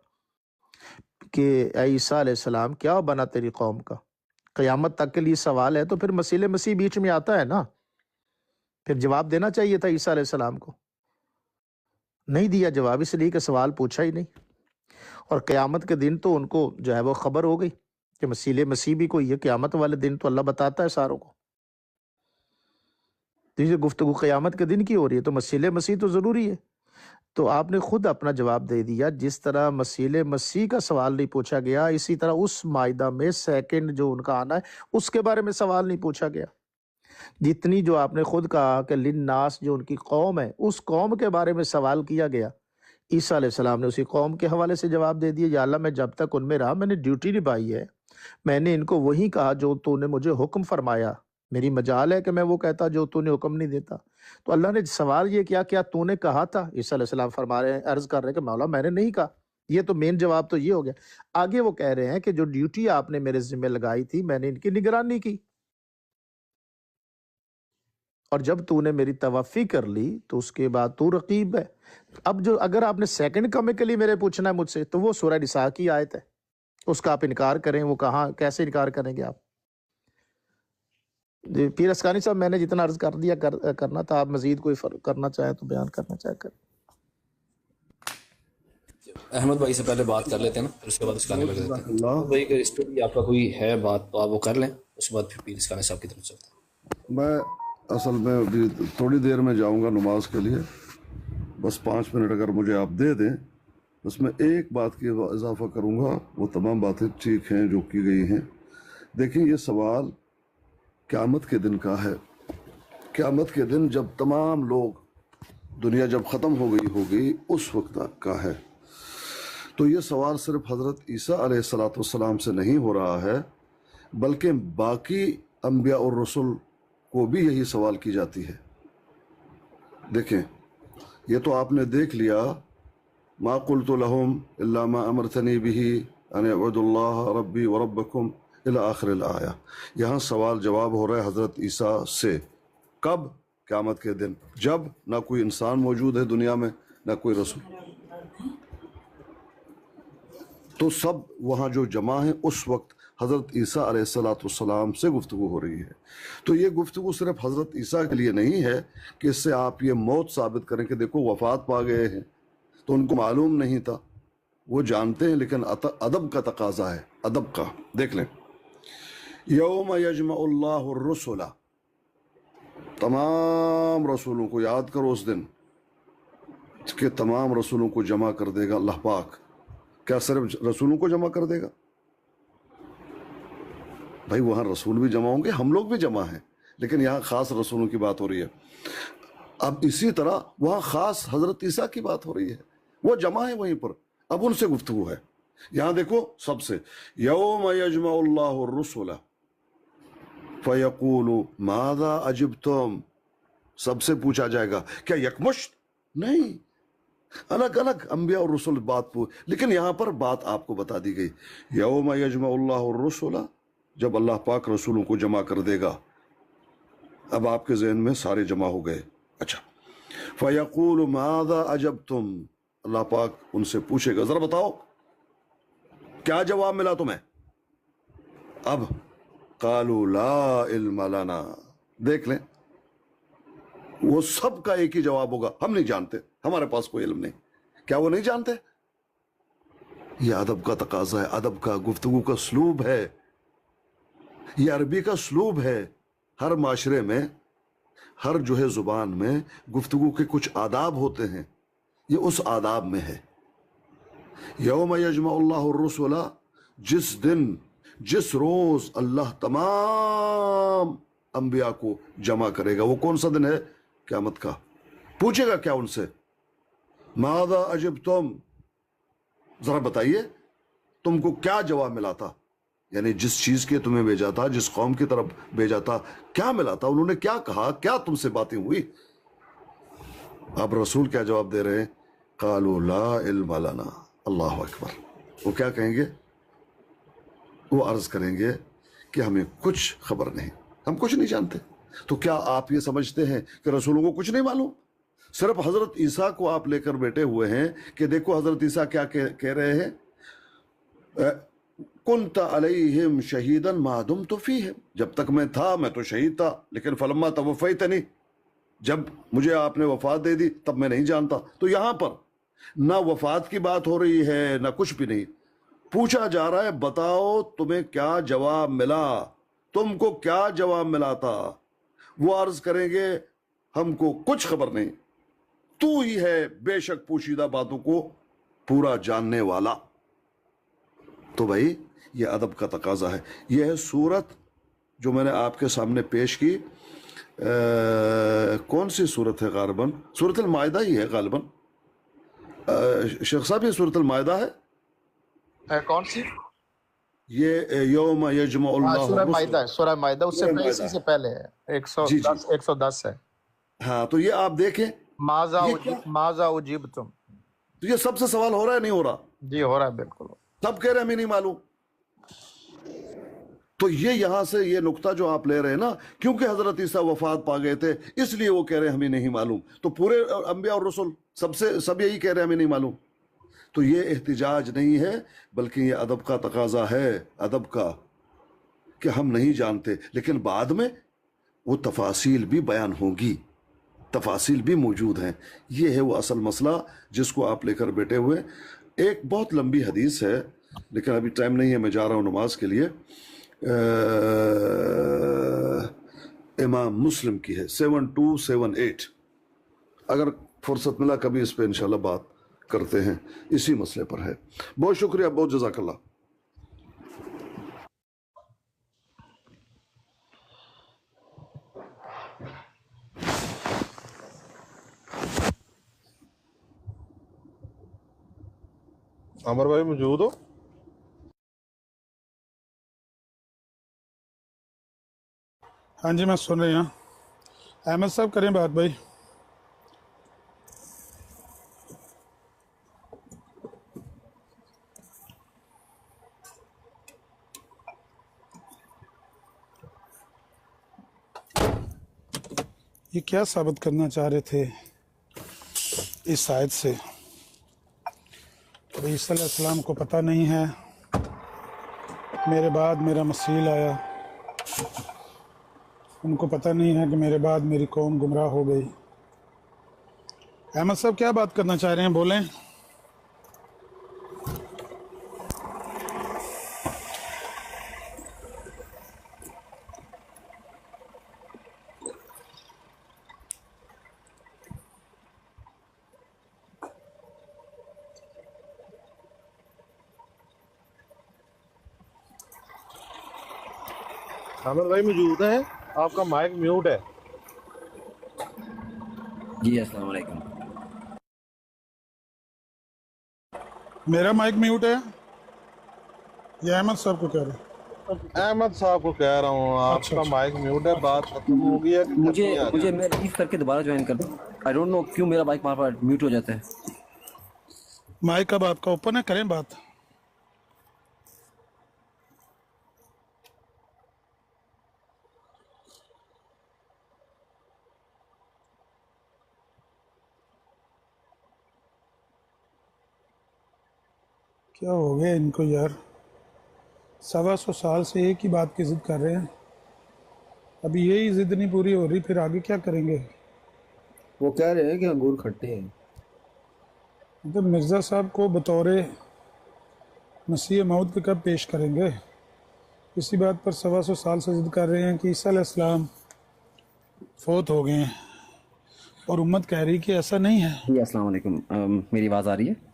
کہ اے عیسیٰ علیہ السلام کیا بنا تیری قوم کا؟ قیامت تک کے لیے سوال ہے، تو پھر مسیح مسیح بیچ میں آتا ہے نا، پھر جواب دینا چاہیے تھا عیسیٰ علیہ السلام کو، نہیں دیا جواب، اس لیے کہ سوال پوچھا ہی نہیں۔ اور قیامت کے دن تو ان کو جو ہے وہ خبر ہو گئی کہ مسیح مسیح بھی کوئی ہے، قیامت والے دن تو اللہ بتاتا ہے ساروں کو۔ تو یہ گفتگو قیامت کے دن کی ہو رہی ہے، تو مسیح مسیح تو ضروری ہے۔ تو آپ نے خود اپنا جواب دے دیا، جس طرح مسیح مسیح کا سوال نہیں پوچھا گیا، اسی طرح اس مائدہ میں سیکنڈ جو ان کا آنا ہے اس کے بارے میں سوال نہیں پوچھا گیا۔ جتنی جو آپ نے خود کہا کہ للناس جو ان کی قوم ہے، اس قوم کے بارے میں سوال کیا گیا، عیسیٰ علیہ السلام نے اسی قوم کے حوالے سے جواب دے دیا، یا اللہ میں جب تک ان میں رہا میں نے ڈیوٹی نبھائی ہے، میں نے ان کو وہی کہا جو تو نے مجھے حکم فرمایا، میری مجال ہے کہ میں وہ کہتا جو تو نے حکم نہیں دیتا۔ تو اللہ نے سوال یہ کیا، کیا تو نے کہا تھا؟ عیسیٰ علیہ السلام فرما رہے ہیں، عرض کر رہے ہیں کہ مولا میں نے نہیں کہا۔ یہ تو مین جواب تو یہ ہو گیا۔ آگے وہ کہہ رہے ہیں کہ جو ڈیوٹی آپ نے میرے ذمہ لگائی تھی میں نے ان کی نگرانی کی، اور جب تو نے میری توفی کر لی تو اس کے بعد تو رقیب ہے۔ اب جو اگر آپ نے سیکنڈ کمے کے لیے میرے پوچھنا ہے مجھ سے، تو وہ سورہ نساء کی آیت ہے، اس کا آپ انکار کریں، وہ کہاں کیسے انکار کریں گے آپ؟ جی پیر اسکانی صاحب، میں نے جتنا عرض کر دیا کرنا تھا، آپ مزید کوئی فرق کرنا چاہیں تو بیان کرنا چاہیں کریں۔ احمد بھائی سے پہلے بات کر لیتے ہیں نا، پھر اس کے بعد اسکانی لگ دیتے ہیں۔ احمد بھائی کہ اس پہ بھی آپ کا کوئی ہے بات تو آپ وہ کر لیں، اس کے بعد پھر پیر اسکانی صاحب کی طرف چلتے ہیں۔ میں اصل میں ابھی تھوڑی دیر میں جاؤں گا نماز کے لیے، بس 5 منٹ اگر مجھے آپ دے دیں، بس میں ایک بات کی اضافہ کروں گا، وہ تمام باتیں ٹھیک ہیں جو کی گئی ہیں۔ دیکھیں یہ سوال قیامت کے دن کا ہے، قیامت کے دن جب تمام لوگ، دنیا جب ختم ہو گئی ہوگی اس وقت کا ہے۔ تو یہ سوال صرف حضرت عیسیٰ علیہ السلام سے نہیں ہو رہا ہے، بلکہ باقی انبیاء اور رسول کو بھی یہی سوال کی جاتی ہے۔ دیکھیں یہ تو آپ نے دیکھ لیا، ما قلت لهم الا ما امرتنی به ان اعبدوا اللہ ربی وربکم الى آخر الآیہ۔ یہاں سوال جواب ہو رہا ہے حضرت عیسیٰ سے، کب؟ قیامت کے دن، جب نہ کوئی انسان موجود ہے دنیا میں نہ کوئی رسول، تو سب وہاں جو جمع ہیں اس وقت حضرت عیسیٰ علیہ السلام سے گفتگو ہو رہی ہے۔ تو یہ گفتگو صرف حضرت عیسیٰ کے لیے نہیں ہے کہ اس سے آپ یہ موت ثابت کریں کہ دیکھو وفات پا گئے ہیں، تو ان کو معلوم نہیں تھا، وہ جانتے ہیں، لیکن ادب کا تقاضا ہے، ادب کا۔ دیکھ لیں، یوم یجمع اللہ الرسل، تمام رسولوں کو یاد کرو اس دن کہ تمام رسولوں کو جمع کر دے گا اللہ پاک۔ کیا صرف رسولوں کو جمع کر دے گا؟ بھائی وہاں رسول بھی جمع ہوں گے، ہم لوگ بھی جمع ہیں، لیکن یہاں خاص رسولوں کی بات ہو رہی ہے۔ اب اسی طرح وہاں خاص حضرت عیسیٰ کی بات ہو رہی ہے، وہ جمع ہے وہیں پر، اب ان سے گفتگو ہے۔ یہاں دیکھو سب سے، یوم یجمع اللہ الرسل فیقول ماذا اجبتم، سب سے پوچھا جائے گا، کیا یکمشت؟ نہیں، الگ الگ انبیاء اور رسول بات لیکن یہاں پر بات آپ کو بتا دی گئی، یوم یجمع اللہ الرسل، جب اللہ پاک رسولوں کو جمع کر دے گا۔ اب آپ کے ذہن میں سارے جمع ہو گئے، اچھا، فیقول ماذا اجبتم، اللہ پاک ان سے پوچھے گا ذرا بتاؤ کیا جواب ملا تمہیں؟ اب قالوا لا علم لنا، دیکھ لیں وہ سب کا ایک ہی جواب ہوگا، ہم نہیں جانتے، ہمارے پاس کوئی علم نہیں۔ کیا وہ نہیں جانتے؟ یہ ادب کا تقاضا ہے، ادب کا، گفتگو کا اسلوب ہے، یہ عربی کا اسلوب ہے۔ ہر معاشرے میں، ہر جو ہے زبان میں گفتگو کے کچھ آداب ہوتے ہیں، یہ اس آداب میں ہے۔ یوم یجمع اللہ الرسل، جس دن، جس روز اللہ تمام انبیاء کو جمع کرے گا، وہ کون سا دن ہے؟ قیامت کا۔ پوچھے گا کیا ان سے؟ ماذا اجبتم، ذرا بتائیے تم کو کیا جواب ملا تھا؟ یعنی جس چیز کے تمہیں بھیجا تھا، جس قوم کی طرف بھیجا تھا، کیا ملا تھا؟ انہوں نے کیا کہا؟ کیا تم سے باتیں ہوئی؟ اب رسول کیا جواب دے رہے ہیں؟ قالوا لا علم لنا. اللہ اکبر. وہ کیا کہیں گے؟ وہ عرض کریں گے کہ ہمیں کچھ خبر نہیں، ہم کچھ نہیں جانتے. تو کیا آپ یہ سمجھتے ہیں کہ رسولوں کو کچھ نہیں معلوم؟ صرف حضرت عیسیٰ کو آپ لے کر بیٹھے ہوئے ہیں کہ دیکھو حضرت عیسیٰ کیا کہہ رہے ہیں، کنت علیہم شہیدا ما دمت فیہم، جب تک میں تھا میں تو شہید تھا، لیکن فلما توفیتنی، جب مجھے آپ نے وفات دے دی تب میں نہیں جانتا. تو یہاں پر نہ وفات کی بات ہو رہی ہے نہ کچھ بھی نہیں. پوچھا جا رہا ہے بتاؤ تمہیں کیا جواب ملا، تم کو کیا جواب ملا تھا؟ وہ عرض کریں گے ہم کو کچھ خبر نہیں، تو ہی ہے بے شک پوشیدہ باتوں کو پورا جاننے والا. تو بھائی یہ ادب کا تقاضا ہے. یہ ہے صورت جو میں نے آپ کے سامنے پیش کی. کون سی صورت ہے؟ غالباً سورۃ المائدہ ہی ہے غالباً. شیخ صاحب یہ سورۃ المائدہ ہے؟ کون سی؟ یہ یوم یجمع اللہ سورہ مائدہ ہے، سورہ مائدہ اس سے سورہ پہلے، مائدہ اسی سے پہلے ہے، 110 ہے. ہاں تو یہ آپ دیکھیں، ماذا اجیبتم. تو یہ سب سے سوال ہو رہا ہے نہیں ہو رہا؟ جی ہو رہا ہے بالکل. سب کہہ رہے ہیں ہمیں نہیں معلوم. تو یہ یہاں سے یہ نقطہ جو آپ لے رہے ہیں نا، کیونکہ حضرت عیسیٰ وفات پا گئے تھے اس لیے وہ کہہ رہے ہیں ہمیں نہیں معلوم. تو پورے انبیاء اور رسول سب یہی کہہ رہے ہیں ہمیں نہیں معلوم. تو یہ احتجاج نہیں ہے بلکہ یہ ادب کا تقاضا ہے، ادب کا، کہ ہم نہیں جانتے. لیکن بعد میں وہ تفاصیل بھی بیان ہوگی، تفاصیل بھی موجود ہیں. یہ ہے وہ اصل مسئلہ جس کو آپ لے کر بیٹھے ہوئے. ایک بہت لمبی حدیث ہے لیکن ابھی ٹائم نہیں ہے، میں جا رہا ہوں نماز کے لیے. امام مسلم کی ہے 7278. اگر فرصت ملا کبھی اس پہ انشاءاللہ بات کرتے ہیں، اسی مسئلے پر ہے. بہت شکریہ، بہت جزاک اللہ. عمر بھائی موجود ہو؟ ہاں جی میں سن رہی ہوں. احمد صاحب کریں بات بھائی. یہ کیا ثابت کرنا چاہ رہے تھے اس آیت سے؟ کہ عیسیٰ علیہ السلام کو پتہ نہیں ہے میرے بعد میرا مسیح آیا، ان کو پتہ نہیں ہے کہ میرے بعد میری قوم گمراہ ہو گئی. احمد صاحب کیا بات کرنا چاہ رہے ہیں؟ بولیں. عمر بھائی موجود ہیں؟ آپ کا مائک میوٹ ہے. جی السلام علیکم. میرا مائک میوٹ ہے یا احمد صاحب کو کہہ رہے ہیں؟ احمد صاحب کو کہہ رہا ہوں آپ اچھا کا اچھا. مائک میوٹ ہے. بات ختم ہو گئی ہے کہ مجھے میں لیو کر کے دوبارہ جوائن کر دوں. آئی ڈونٹ نو کیوں میرا بائک بار بار میوٹ ہو جاتا ہے. مائک اب آپ کا اوپن ہے، کریں بات. کیا ہو گیا ان کو یار؟ 125 سال سے ایک ہی بات کی ضد کر رہے ہیں. ابھی یہی ضد نہیں پوری ہو رہی، پھر آگے کیا کریں گے؟ وہ کہہ رہے ہیں کہ انگور کھٹے ہیں. مطلب مرزا صاحب کو بطور مسیح موعود کے کب پیش کریں گے؟ اسی بات پر 125 سال سے ضد کر رہے ہیں کہ عیسیٰ علیہ السلام فوت ہو گئے ہیں، اور امت کہہ رہی کہ ایسا نہیں ہے. جی السلام علیکم. میری آواز آ رہی ہے؟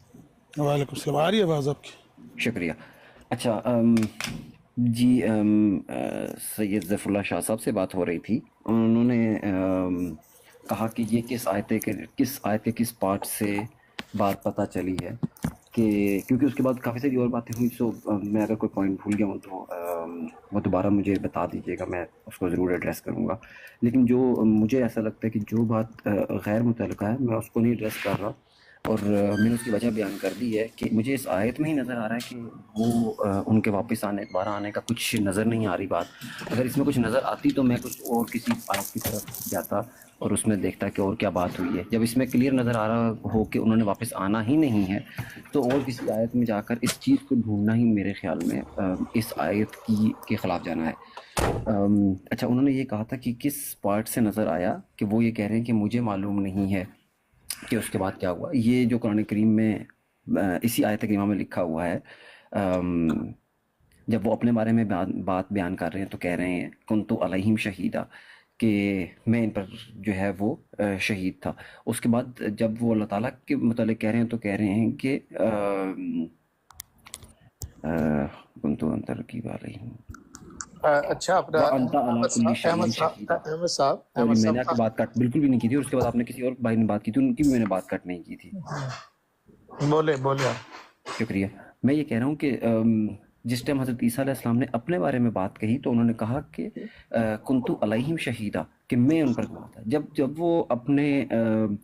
وعلیکم السلام. آ رہی ہے آواز آپ کی؟ شکریہ. اچھا جی سید ظفر اللہ شاہ صاحب سے بات ہو رہی تھی. انہوں نے کہا کہ یہ کس آیت کے کس پارٹ سے بات پتہ چلی ہے کہ کیونکہ اس کے بعد کافی ساری اور باتیں ہوئی، سو میں اگر کوئی پوائنٹ بھول گیا ہوں تو وہ دوبارہ مجھے بتا دیجیے گا، میں اس کو ضرور ایڈریس کروں گا. لیکن جو مجھے ایسا لگتا ہے کہ جو بات غیر متعلقہ ہے میں اس کو نہیں ایڈریس کر رہا، اور میں نے اس کی وجہ بیان کر دی ہے کہ مجھے اس آیت میں ہی نظر آ رہا ہے کہ وہ ان کے واپس آنے دوبارہ آنے کا کچھ نظر نہیں آ رہی بات. اگر اس میں کچھ نظر آتی تو میں کچھ اور کسی آیت کی طرف جاتا اور اس میں دیکھتا کہ اور کیا بات ہوئی ہے. جب اس میں کلیئر نظر آ رہا ہو کہ انہوں نے واپس آنا ہی نہیں ہے تو اور کسی آیت میں جا کر اس چیز کو ڈھونڈنا ہی میرے خیال میں اس آیت کے خلاف جانا ہے. اچھا، انہوں نے یہ کہا تھا کہ کس پارٹ سے نظر آیا کہ وہ یہ کہہ رہے ہیں کہ مجھے معلوم نہیں ہے کہ اس کے بعد کیا ہوا. یہ جو قرآن کریم میں اسی آیت کریمہ میں لکھا ہوا ہے، جب وہ اپنے بارے میں بات بیان کر رہے ہیں تو کہہ رہے ہیں کنتو علیہم شہیدہ، کہ میں ان پر جو ہے وہ شہید تھا. اس کے بعد جب وہ اللہ تعالیٰ کے متعلق کہہ رہے ہیں تو کہہ رہے ہیں کہ کنتو انت رقیب علیہم اچھا، اپنا وانت علی کل شیء شہید. سوری، میں نے آپ کی بات کٹ بالکل بھی نہیں کی تھی، اور اس کے بعد آپ نے کسی اور بھائی نے بات کی تھی، ان کی بھی میں نے بات کٹ نہیں کی تھی. بولے شکریہ. میں یہ کہہ رہا ہوں کہ جس ٹائم حضرت عیسیٰ علیہ السلام نے اپنے بارے میں بات کہی تو انہوں نے کہا کہ کنتو علیہم شہیدہ، کہ میں ان پر گواہ تھا. جب وہ اپنے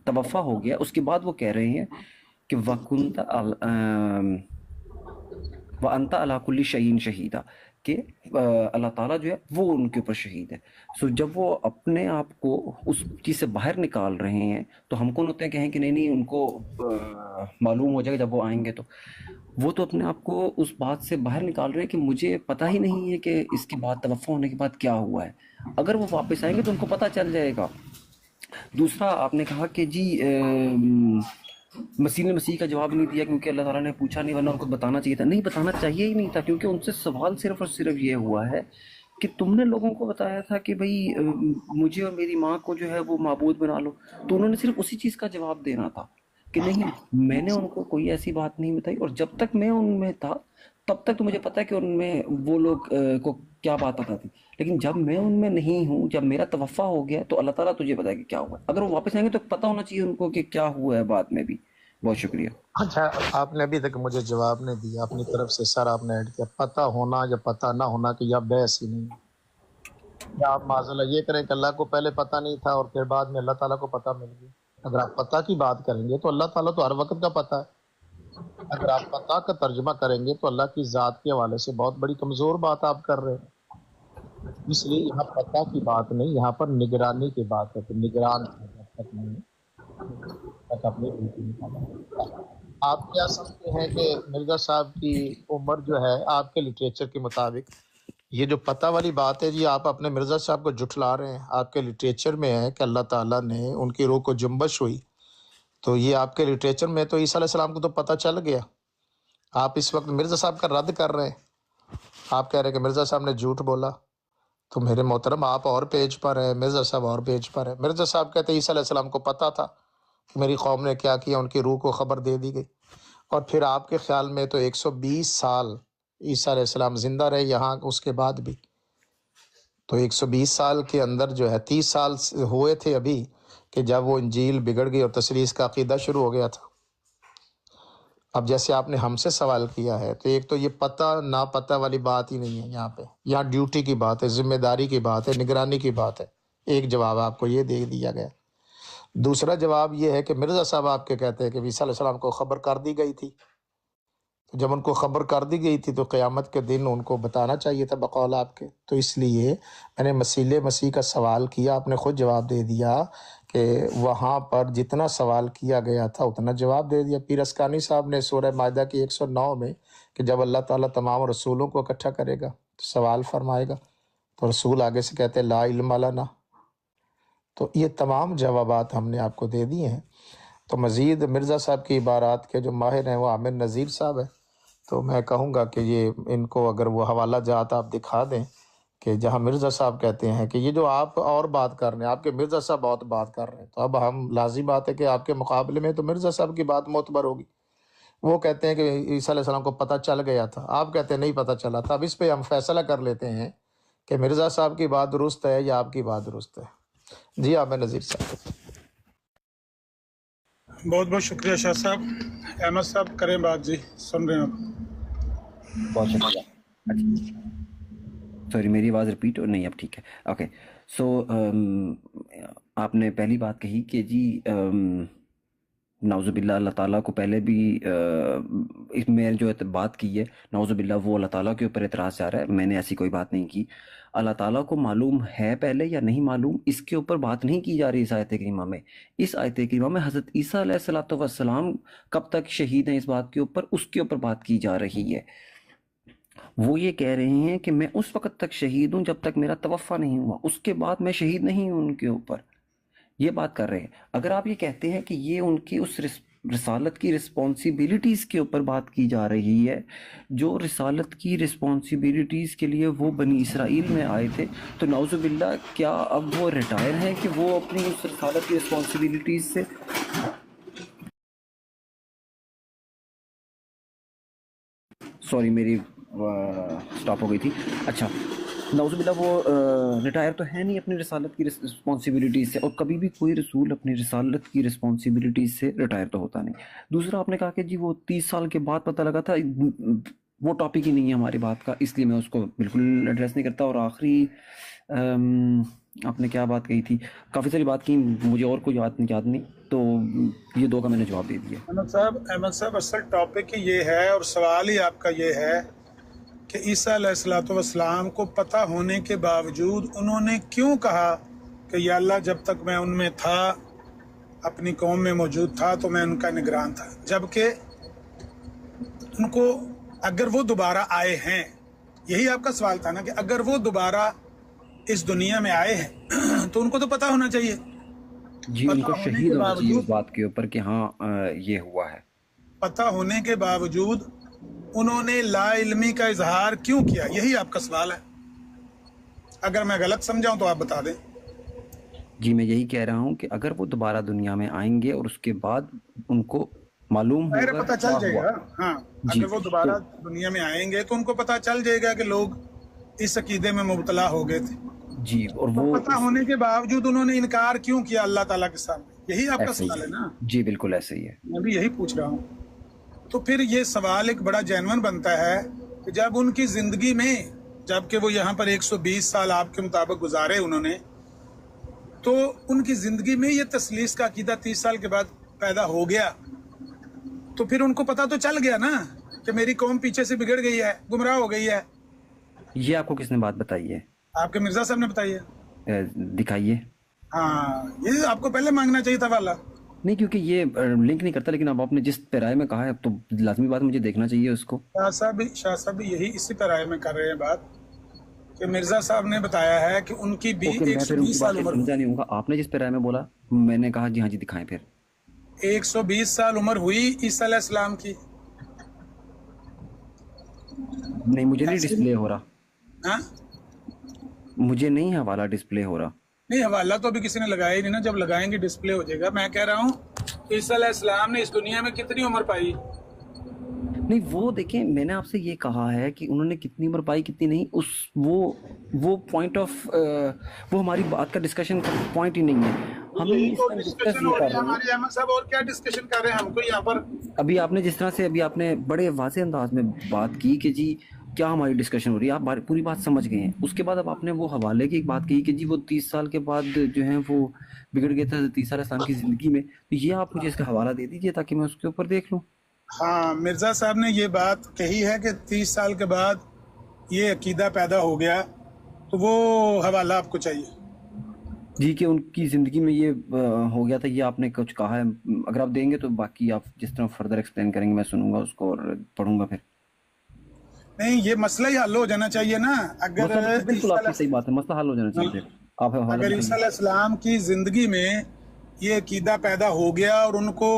توفیٰ ہو گیا اس کے بعد وہ کہہ رہے ہیں کہ وَكُنْتَ وَأَنْتَ عَلَىٰ كُلِّ شَيْءٍ شَهِيدًا، کہ اللہ تعالیٰ جو ہے وہ ان کے اوپر شہید ہے. سو جب وہ اپنے آپ کو اس چیز سے باہر نکال رہے ہیں تو ہم کون ہوتے ہیں کہیں کہ نہیں ان کو معلوم ہو جائے گا جب وہ آئیں گے. تو وہ تو اپنے آپ کو اس بات سے باہر نکال رہے ہیں کہ مجھے پتہ ہی نہیں ہے کہ اس کے بعد توفیٰ ہونے کے بعد کیا ہوا ہے. اگر وہ واپس آئیں گے تو ان کو پتہ چل جائے گا. دوسرا آپ نے کہا کہ جی مسیح نے مسیح کا جواب نہیں دیا کیونکہ اللہ تعالیٰ نے پوچھا نہیں، ورنہ ان کو بتانا چاہیے تھا. نہیں، بتانا چاہیے ہی نہیں تھا، کیونکہ ان سے سوال صرف اور صرف یہ ہوا ہے کہ تم نے لوگوں کو بتایا تھا کہ بھئی مجھے اور میری ماں کو جو ہے وہ معبود بنا لو، تو انہوں نے صرف اسی چیز کا جواب دینا تھا کہ نہیں، میں نے ان کو کوئی ایسی بات نہیں بتائی، اور جب تک میں ان میں تھا تب تک تو مجھے پتا ہے کہ ان میں وہ لوگ کو کیا بات پتہ تھی. لیکن جب میں ان میں نہیں ہوں، جب میرا توفیٰ ہو گیا تو اللہ تعالیٰ تجھے بتائے کہ کیا ہوا ہے. اگر وہ واپس آئیں گے تو پتہ ہونا چاہیے ان کو کہ کیا ہوا ہے بعد میں بھی. بہت شکریہ. اچھا، آپ نے ابھی تک مجھے جواب نہیں دیا اپنی طرف سے. سر آپ نے ایڈ کیا پتہ ہونا یا پتہ نہ ہونا کہ یا بحث ہی نہیں. یا آپ معذلہ یہ کریں کہ اللہ کو پہلے پتہ نہیں تھا اور پھر بعد میں اللہ تعالیٰ کو پتہ مل گیا. اگر آپ پتہ کی بات کریں گے تو اللہ تعالیٰ تو ہر وقت کا پتہ ہے. اگر آپ پتہ کا ترجمہ کریں گے تو اللہ کی ذات کے حوالے سے بہت بڑی کمزور بات آپ کر رہے ہیں. اس لیے یہاں پتہ کی بات نہیں، یہاں پر نگرانی کی بات ہے کہ نگران اپنی ڈیوٹی نکالا. آپ کیا سمجھتے ہیں کہ مرزا صاحب کی عمر جو ہے آپ کے لٹریچر کے مطابق، یہ جو پتہ والی بات ہے جی آپ اپنے مرزا صاحب کو جھٹلا رہے ہیں. آپ کے لٹریچر میں ہے کہ اللہ تعالیٰ نے ان کی روح کو جنبش ہوئی، تو یہ آپ کے لٹریچر میں تو عیسیٰ علیہ السلام کو تو پتہ چل گیا. آپ اس وقت مرزا صاحب کا رد کر رہے ہیں. آپ کہہ رہے ہیں کہ مرزا صاحب نے جھوٹ بولا. تو میرے محترم آپ اور پیج پر ہیں، مرزا صاحب اور پیج پر ہیں. مرزا صاحب کہتے ہیں عیسیٰ علیہ السلام کو پتہ تھا کہ میری قوم نے کیا کیا، ان کی روح کو خبر دے دی گئی. اور پھر آپ کے خیال میں تو 120 سال عیسیٰ علیہ السلام زندہ رہے یہاں اس کے بعد بھی. تو 120 سال کے اندر جو ہے 30 سال ہوئے تھے ابھی کہ جب وہ انجیل بگڑ گئی اور تثلیث کا عقیدہ شروع ہو گیا تھا. اب جیسے آپ نے ہم سے سوال کیا ہے تو ایک تو یہ پتہ نا پتہ والی بات ہی نہیں ہے یہاں پہ. یہاں ڈیوٹی کی بات ہے، ذمہ داری کی بات ہے، نگرانی کی بات ہے. ایک جواب آپ کو یہ دے دیا گیا. دوسرا جواب یہ ہے کہ مرزا صاحب آپ کے کہتے ہیں کہ عیسیٰ علیہ السلام کو خبر کر دی گئی تھی. جب ان کو خبر کر دی گئی تھی تو قیامت کے دن ان کو بتانا چاہیے تھا بقول آپ کے. تو اس لیے میں نے مسیح کا سوال کیا، آپ نے خود جواب دے دیا کہ وہاں پر جتنا سوال کیا گیا تھا اتنا جواب دے دیا. پیر اسکانی صاحب نے سورہ مائدہ کی 109 میں کہ جب اللہ تعالیٰ تمام رسولوں کو اکٹھا کرے گا تو سوال فرمائے گا، تو رسول آگے سے کہتے ہیں لا علم لنا. تو یہ تمام جوابات ہم نے آپ کو دے دیے ہیں. تو مزید مرزا صاحب کی عبارات کے جو ماہر ہیں وہ عامر نذیر صاحب ہیں. تو میں کہوں گا کہ یہ ان کو اگر وہ حوالہ جات آپ دکھا دیں کہ جہاں مرزا صاحب کہتے ہیں کہ یہ جو آپ اور بات کر رہے ہیں، آپ کے مرزا صاحب بہت بات کر رہے ہیں، تو اب ہم لازم بات ہے کہ آپ کے مقابلے میں تو مرزا صاحب کی بات معتبر ہوگی. وہ کہتے ہیں کہ عیسیٰ علیہ السلام کو پتہ چل گیا تھا، آپ کہتے ہیں نہیں پتہ چلا تھا. اب اس پہ ہم فیصلہ کر لیتے ہیں کہ مرزا صاحب کی بات درست ہے یا آپ کی بات درست ہے. جی عامر نذیر صاحب. बहुत बहुत शुक्रिया शाह साहब। अहमद साहब करें बात जी, सुन रहे हैं आप। बहुत शुक्रिया। अच्छा, सॉरी मेरी आवाज़ रिपीट और नहीं, अब ठीक है। ओके, सो आपने पहली बात कही कि जी नाउज़ुबिल्लाह अल्लाह ताला को पहले भी इसमें जो बात की है, नाउज़ुबिल्लाह वो अल्लाह ताला के ऊपर एतराज़ जा रहा है। मैंने ऐसी कोई बात नहीं की। अल्लाह ताला को मालूम है पहले या नहीं मालूम, इसके ऊपर बात नहीं की जा रही इस आयत करीमा में। इस आयत करीमा में हज़रत ईसा अलैहिस्सलातु वस्सलाम कब तक शहीद हैं इस बात के ऊपर, उसके ऊपर बात की जा रही है। वो ये कह रहे हैं कि मैं उस वक़्त तक शहीद हूँ जब तक मेरा तवफ़्फ़ा नहीं हुआ, उसके बाद मैं शहीद नहीं हूँ उनके ऊपर। ये बात कर रहे हैं। अगर आप ये कहते हैं कि ये उनकी उस रिसालत की रिस्पॉन्सिबिलिटीज़ के ऊपर बात की जा रही है, जो रिसालत की रिस्पॉन्सिबिलिटीज़ के लिए वो बनी इसराइल में आए थे, तो नाउज़ुबिल्लाह क्या अब वो रिटायर हैं कि वो अपनी उस रिसालत की रिस्पॉन्सिबिलिटीज़ से सॉरी मेरी स्टॉप हो गई थी। अच्छा, नाउज़ुबिल्लाह वो रिटायर तो है नहीं अपनी रिसालत की रिस्पॉन्सिबिलिटीज़ से, और कभी भी कोई रसूल अपनी रिसालत की रिस्पॉन्सिबिलिटीज़ से रिटायर तो होता नहीं। दूसरा, आपने कहा कि जी वो 30 साल के बाद पता लगा था, वो टॉपिक ही नहीं है हमारी बात का, इसलिए मैं उसको बिल्कुल एड्रेस नहीं करता। और आखिरी आपने क्या बात कही थी, काफ़ी सारी बात की, मुझे और कोई याद नहीं, तो ये दो का मैंने जवाब दे दिया। अहमद साहब असल टॉपिक ही ये है और सवाल ही आपका ये है कि ईसा अलैहिस्सलातु वस्सलाम को पता होने के बावजूद उन्होंने क्यों कहा कि या अल्लाह जब तक मैं उनमें था, अपनी कौम में मौजूद था, तो मैं उनका निगरान था, जबकि उनको अगर वो दोबारा आए हैं, यही आपका सवाल था ना, कि अगर वो दोबारा इस दुनिया में आए हैं तो उनको तो पता होना चाहिए जी, उनको शहीद होना चाहिए इस बात के ऊपर कि हाँ ये हुआ है। पता होने के बावजूद उन्होंने ला इल्मी का इजहार क्यों किया, यही आपका सवाल है। अगर मैं गलत समझाऊं तो आप बता दें। जी, मैं यही कह रहा हूं कि अगर वो दोबारा दुनिया में आएंगे और उसके बाद उनको मालूम होगा, पता चल जाएगा। हाँ, अगर वो दोबारा दुनिया में आएंगे तो उनको पता चल जाएगा कि लोग इस अकीदे में मुब्तला हो गए थे जी, और वो पता होने के बावजूद उन्होंने इनकार क्यों किया अल्लाह ताला के सामने, यही आपका सवाल है ना। जी बिल्कुल ऐसे ही है, मैं भी यही पूछ रहा हूँ। तो फिर ये सवाल एक बड़ा जेन्युइन बनता है कि जब उनकी जिंदगी में, जबकि वो यहाँ पर 120 साल आपके मुताबिक गुजारे उन्होंने, तो उनकी जिंदगी में ये तसलीस का अकीदा 30 साल के बाद पैदा हो गया, तो फिर उनको पता तो चल गया ना कि मेरी कौम पीछे से बिगड़ गई है, गुमराह हो गई है। ये आपको किसने बात बताई है? आपके मिर्जा साहब ने बताई है। दिखाइए। हाँ, ये आपको पहले मांगना चाहिए था वाला। नहीं, क्योंकि ये लिंक नहीं करता, लेकिन अब आपने जिस पैराए में कहा है तो लाजमी बात मुझे देखना चाहिए उसको। शाह साहब भी यही इसी पैराए में कर रहे हैं बात कि मिर्जा साहब ने बताया है कि उनकी भी 120 साल उम्र, समझा नहीं होगा आपने जिस पैराए में बोला, मैंने कहा जी हाँ जी दिखाएं। फिर 120 साल उम्र हुई ईसा अलैहिस्सलाम की। नहीं, मुझे नहीं डिस्प्ले हो रहा। हाँ, मुझे नहीं हवाला डिस्प्ले हो रहा। नहीं, हवाला तो अभी किसी ने लगाया ही नहीं ना, जब लगाएंगे डिस्प्ले हो जाएगा। मैं कह रहा हूँ ईसा अलैहिस्सलाम ने इस दुनिया में कितनी उम्र पाई। नहीं, वो देखें, मैंने आपसे ये कहा है कि उन्होंने कितनी उम्र पाई कितनी नहीं, उस वो पॉइंट ऑफ वो हमारी बात का डिस्कशन का पॉइंट ही नहीं है। हम डिस्कशन हो रही है हमारी। अहमद साहब और क्या डिस्कशन कर रहे हैं हमको यहाँ पर? अभी आपने जिस तरह से आपने बड़े वाज़े अंदाज में बात की कि जी क्या हमारी डिस्कशन हो रही है, आप पूरी बात समझ गए हैं। उसके बाद अब आपने वो हवाले की एक बात कही कि जी वो 30 साल के बाद जो है वो बिगड़ गया था 30 साल इस्लाम की ज़िंदगी में, तो ये आप मुझे इसका हवाला दे दीजिए ताकि मैं उसके ऊपर देख लूँ। हाँ, मिर्जा साहब ने ये बात कही है कि 30 साल के बाद ये अकीदा पैदा हो गया, तो वो हवाला आपको चाहिए जी कि उनकी ज़िंदगी में ये हो गया था, ये आपने कुछ कहा है। अगर आप देंगे तो बाकी आप जिस तरह फर्दर एक्सप्लेन करेंगे मैं सुनूंगा उसको और पढ़ूंगा। फिर नहीं, ये मसला ही हल हो जाना चाहिए ना। अगर बिल्कुल आपकी सही बात है, मसला हल हो जाना चाहिए। आप अगर ईसा अलैहिस्सलाम की जिंदगी में ये अकीदा पैदा हो गया और उनको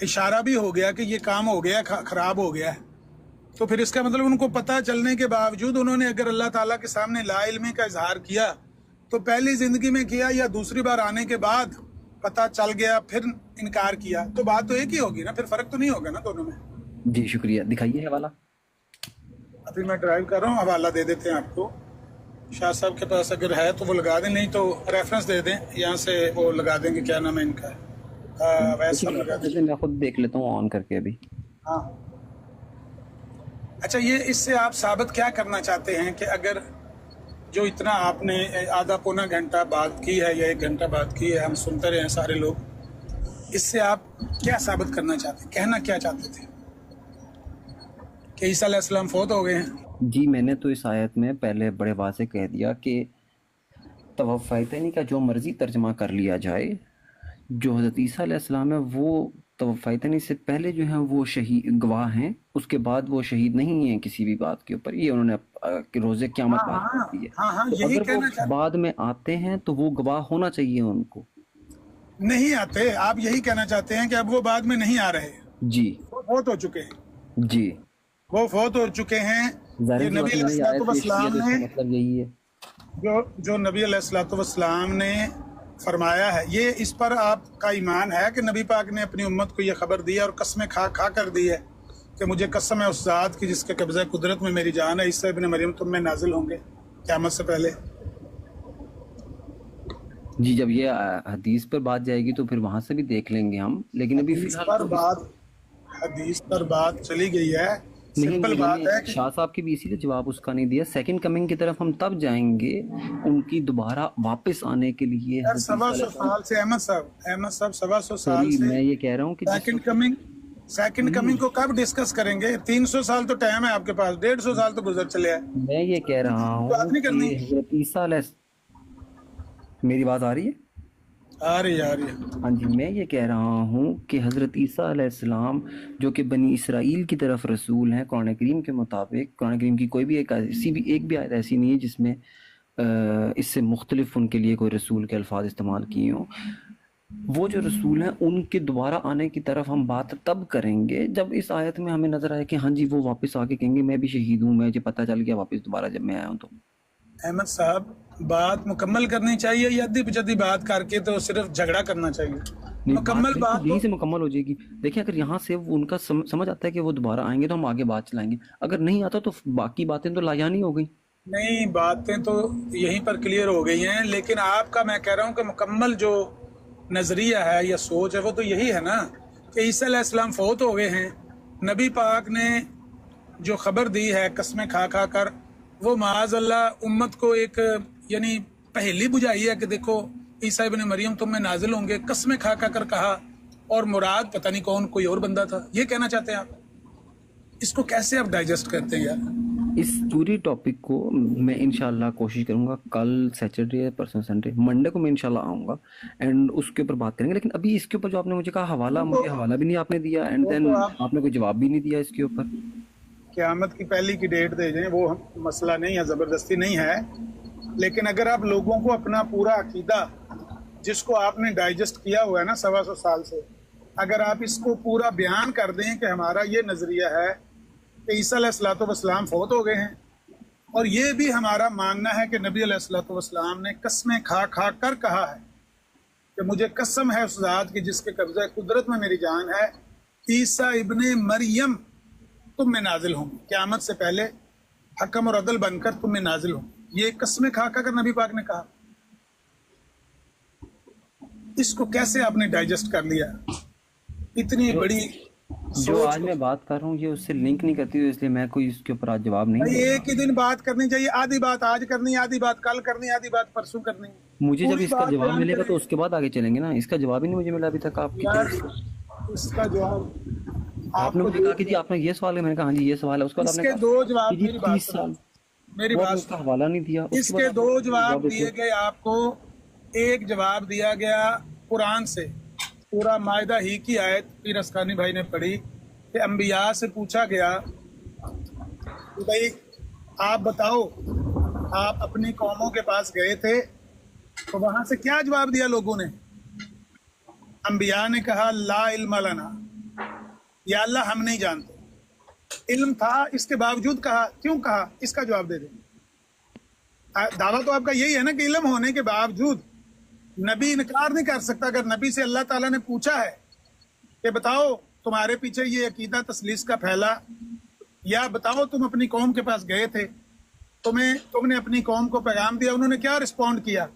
इशारा भी हो गया कि ये काम हो गया, खराब हो गया है, तो फिर इसका मतलब उनको पता चलने के बावजूद उन्होंने अगर अल्लाह ताला के सामने ला इल्मी का इजहार किया, तो पहली जिंदगी में किया या दूसरी बार आने के बाद पता चल गया फिर इनकार किया, तो बात तो एक ही होगी ना, फिर फर्क तो नहीं होगा ना दोनों में। जी शुक्रिया, दिखाइए हवाला। अभी मैं ड्राइव कर रहा हूँ, हवाला दे देते हैं आपको। शाह साहब के पास अगर है तो वो लगा दें, नहीं तो रेफरेंस दे दें, यहाँ से वो लगा देंगे। क्या नाम है इनका? अवैस साहब लगा दीजिए। मैं खुद देख लेता हूँ ऑन करके अभी। हाँ, अच्छा, ये इससे आप साबित क्या करना चाहते हैं कि अगर जो इतना आपने आधा पौना घंटा बात की है या 1 घंटा बात की है, हम सुनते रहे हैं सारे लोग, इससे आप क्या साबित करना चाहते हैं, कहना क्या चाहते थे कि ईसा अलैहिस्सलाम फौत हो गए हैं? जी, मैंने तो इस आयत में पहले बड़े वाज़ेह कह दिया कि तवफ़्फ़ैतनी का जो मर्ज़ी तर्जमा कर लिया जाए, जो हज़रत ईसा अलैहिस्सलाम है वो तवफ़्फ़ैतनी से पहले जो है वो शहीद गवाह हैं, उसके बाद वो शहीद नहीं हैं किसी भी बात के ऊपर। ये उन्होंने रोज़े क़यामत बात कर दी है। हाँ, तो यही अगर कहना वो चाहते बाद में आते हैं तो वो गवाह होना चाहिए उनको। नहीं आते, आप यही कहना चाहते हैं कि अब वो बाद में नहीं आ रहे, जी वो फौत हो चुके हैं, जी, वो फौत हो चुके हैं। ये नबी अलैहिस्सलाम ने मतलब यही है जो नबी अलैहिस्सलाम ने फरमाया है, ये इस पर आपका ईमान है कि नबी पाक ने अपनी उम्मत को ये खबर दी है और कसमें खा कर दी है कि मुझे कसम है उस ज़ात की जिसके कब्ज़े कुदरत में मेरी जान है, ईसा इब्न मरियम तुम में नाजिल होंगे क़यामत से पहले। जी, जब ये हदीस पर बात जाएगी तो फिर वहां से भी देख लेंगे हम, लेकिन अभी हदीस पर बात चली गई है, नहीं, सिंपल बात है कि शाह साहब की भी इसीलिए जवाब उसका नहीं दिया। सेकंड कमिंग की तरफ हम तब जाएंगे उनकी दोबारा वापस आने के लिए। यार 125 साल से अहमद साहब 125 साल से मैं ये कह रहा हूँ कि सेकंड कमिंग को कब डिस्कस करेंगे? 300 साल तो टाइम है आपके पास, 150 साल तो गुजर चले हैं। मैं ये कह रहा हूँ कि हज़रत ईसा मेरी बात आ रही है? आ रही है। हाँ जी, मैं ये कह रहा हूँ कि हज़रत ईसा अलैहिस्सलाम जो कि बनी इसराइल की तरफ रसूल हैं, कुरान करीम के मुताबिक, कुरान करीम की कोई भी एक भी आयत ऐसी नहीं है जिसमें इससे मुख्तलिफ उनके लिए कोई रसूल के अल्फाज इस्तेमाल किए हों। वो जो रसूल हैं उनके दोबारा आने की तरफ हम बात तब करेंगे जब इस आयत में हमें नजर आए कि हाँ जी वो वापस आके कहेंगे मैं भी शहीद हूँ, मुझे पता चल गया वापस दोबारा जब मैं आया हूँ। तो अहमद साहब, बात मुकम्मल करनी चाहिए या अद्दी पिछदी बात करके तो सिर्फ झगड़ा करना चाहिए? मुकम्मल बात यहीं से मुकम्मल हो जाएगी। देखिए, अगर यहाँ से उनका समझ आता है कि वो दोबारा आएंगे तो हम आगे बात चलाएंगे, अगर नहीं आता तो बाकी बातें तो लायानी हो गई। नहीं, बातें तो यहीं पर क्लियर हो गई हैं, लेकिन आपका मैं कह रहा हूँ कि मुकम्मल जो नजरिया है या सोच है वो तो यही है ना कि ईसा अलैहिस्सलाम फौत हो गए हैं। नबी पाक ने जो खबर दी है कसमें खा कर, वो माज़ अल्लाह उम्मत को एक यानी पहेली बुझाई है कि देखो ईसा इब्न मरियम तुम में नाजिल होंगे, कसमें खा कर कहा, और मुराद पता नहीं कौन, कोई और बंदा था। ये कहना चाहते हैं आप? इसको कैसे आप डाइजेस्ट करते हैं यार? इस पूरी टॉपिक को मैं इंशाल्लाह कोशिश करूंगा कल सैटरडे, परसों संडे, मंडे को मैं इंशाल्लाह आऊंगा एंड उसके ऊपर बात करेंगे। लेकिन अभी इसके ऊपर जो आपने मुझे कहा हवाला, मुझे हवाला भी नहीं आपने दिया एंड देन आपने कोई जवाब भी नहीं दिया इसके ऊपर। क़यामत की पहली की डेट दे दें, वो मसला नहीं है, ज़बरदस्ती नहीं है, लेकिन अगर आप लोगों को अपना पूरा अकीदा जिसको आपने डाइजेस्ट किया हुआ है ना 125 साल से, अगर आप इसको पूरा बयान कर दें कि हमारा ये नज़रिया है कि ईसा अलैहिस्सलाम फौत हो गए हैं, और ये भी हमारा मानना है कि नबी अलैहिस्सलाम ने कसमें खा कर कहा है कि मुझे कसम है उस ज़ात की जिसके कब्ज़े कुदरत में मेरी जान है, ईसा इब्ने मरियम तुम में नाजिल होंगे, क़यामत से पहले हकम और अदल बनकर तुम में नाजिल होंगे। ये कसमें खा कर नबी पाक ने कहा। इसको कैसे आपने डाइजेस्ट कर लिया? इतनी बड़ी जो आज मैं बात कर रहा हूँ ये उससे लिंक नहीं करती, इसलिए मैं कोई इसके ऊपर आज जवाब नहीं। एक ही दिन बात करनी चाहिए, आधी बात आज करनी, आधी बात कल करनी, आधी बात परसों करनी। मुझे जब इसका जवाब मिलेगा तो उसके बाद आगे चलेंगे ना। इसका जवाब ही नहीं मुझे मिला अभी तक। आपकी इसका जवाब आपने मुझे कहा कि जी आपने ये सवाल है, मैंने कहा हाँ जी ये सवाल है। उसके बाद आपने दो जवाब, मेरी बात हवाला नहीं दिया। इसके दो जवाब दिए गए आपको। एक जवाब दिया गया कुरान से, पूरा मायदा ही की आयत पीर अस्कानी भाई ने पढ़ी कि अंबिया से पूछा गया कि भाई आप बताओ, आप अपनी कौमों के पास गए थे तो वहां से क्या जवाब दिया लोगों ने? अंबिया ने कहा ला इल्म लना, या अल्लाह हम नहीं जानते। इल्म था, इसके बावजूद कहा, क्यों कहा? इसका जवाब दे दें। दावा तो आपका यही है ना कि इल्म होने के बावजूद नबी इनकार नहीं कर सकता। अगर नबी से अल्लाह ताला ने पूछा है कि बताओ तुम्हारे पीछे ये अकीदा तसलीस का फैला, या बताओ तुम अपनी कौम के पास गए थे, तुमने अपनी कौम को पैगाम दिया, उन्होंने क्या रिस्पॉन्ड किया?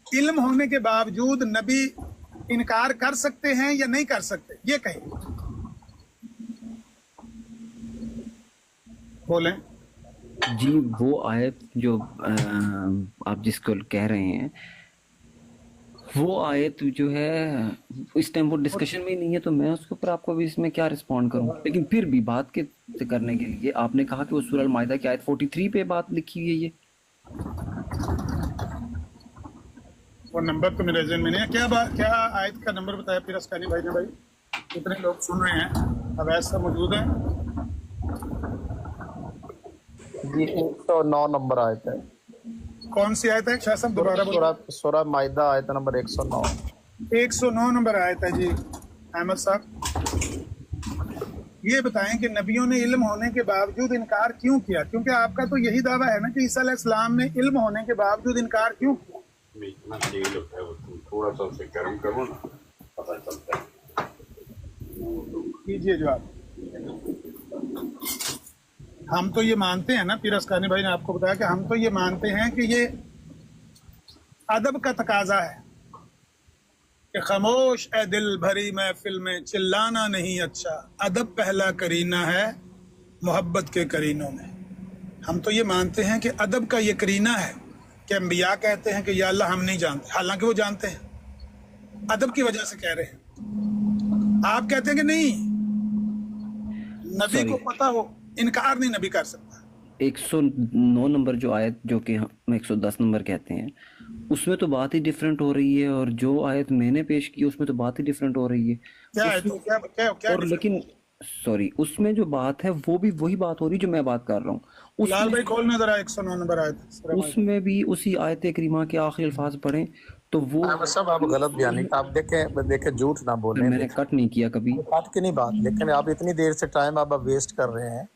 इल्म होने के बावजूद नबी इनकार कर सकते हैं या नहीं कर सकते, ये कहें, बोलें। जी वो आयत जो आप जिसको कह रहे हैं, वो आयत जो है इस टाइम वो डिस्कशन में ही नहीं है, तो मैं उसके ऊपर आपको भी इसमें क्या रिस्पॉन्ड करूं। लेकिन फिर भी बात के करने के लिए आपने कहा कि वो सूरह अल-माइदा की आयत 43 पे बात लिखी हुई है। ये वो नंबर तो मेरे ज़हन में नहीं है। क्या आयत का नंबर बताया फिर अस्कानी भाई ने? भाई कितने लोग सुन रहे हैं, अब ऐसा मौजूद है? ये 109 नंबर आयत है। कौन सी आयत है शाह साहब, दोबारा बोलो। सूरह माइदा आयत नंबर 109। 109 नंबर आयत है जी। अहमद साहब ये बताएं कि नबियों ने इल्म होने के बावजूद इनकार क्यों किया? क्योंकि आपका तो यही दावा है ना कि ईसा अलैहिस्सलाम ने इल्म होने के बावजूद इनकार क्यों किया? थोड़ा सा उसे गर्म करो ना, पता चलता है। कीजिए जवाब। हम तो ये मानते हैं ना, पीर अस्कानी भाई ने आपको बताया कि हम तो ये मानते हैं कि ये अदब का तकाजा है कि खामोश ए दिल भरी महफिल में चिल्लाना नहीं अच्छा, अदब पहला करीना है मोहब्बत के करीनों में। हम तो ये मानते हैं कि अदब का ये करीना है कि अंबिया कहते हैं कि या अल्लाह हम नहीं जानते, हालांकि वो जानते हैं, अदब की वजह से कह रहे हैं। आप कहते हैं कि नहीं, नबी को पता हो, इनकार नहीं नबी कर सकता। 109 नंबर जो आयत, जो कि हम 110 नंबर कहते हैं, उसमें तो बात ही डिफरेंट हो रही है, और जो आयत मैंने पेश की उसमें तो बात ही डिफरेंट हो रही है। क्या है तो क्या और लेकिन सॉरी, उसमें जो बात है वो भी वही बात हो रही है जो मैं बात कर रहा हूँ। लाल भाई खोलना जरा 109 नंबर आयत। उसमें भी उसी आयत करीमा के आखिरी अल्फाज पढ़ें तो वो सब आप गलत बयानी, आप देखें झूठ ना बोलें। मैंने कट नहीं किया कभी, कट की नहीं बात, लेकिन आप इतनी देर से टाइम आप वेस्ट कर रहे हैं।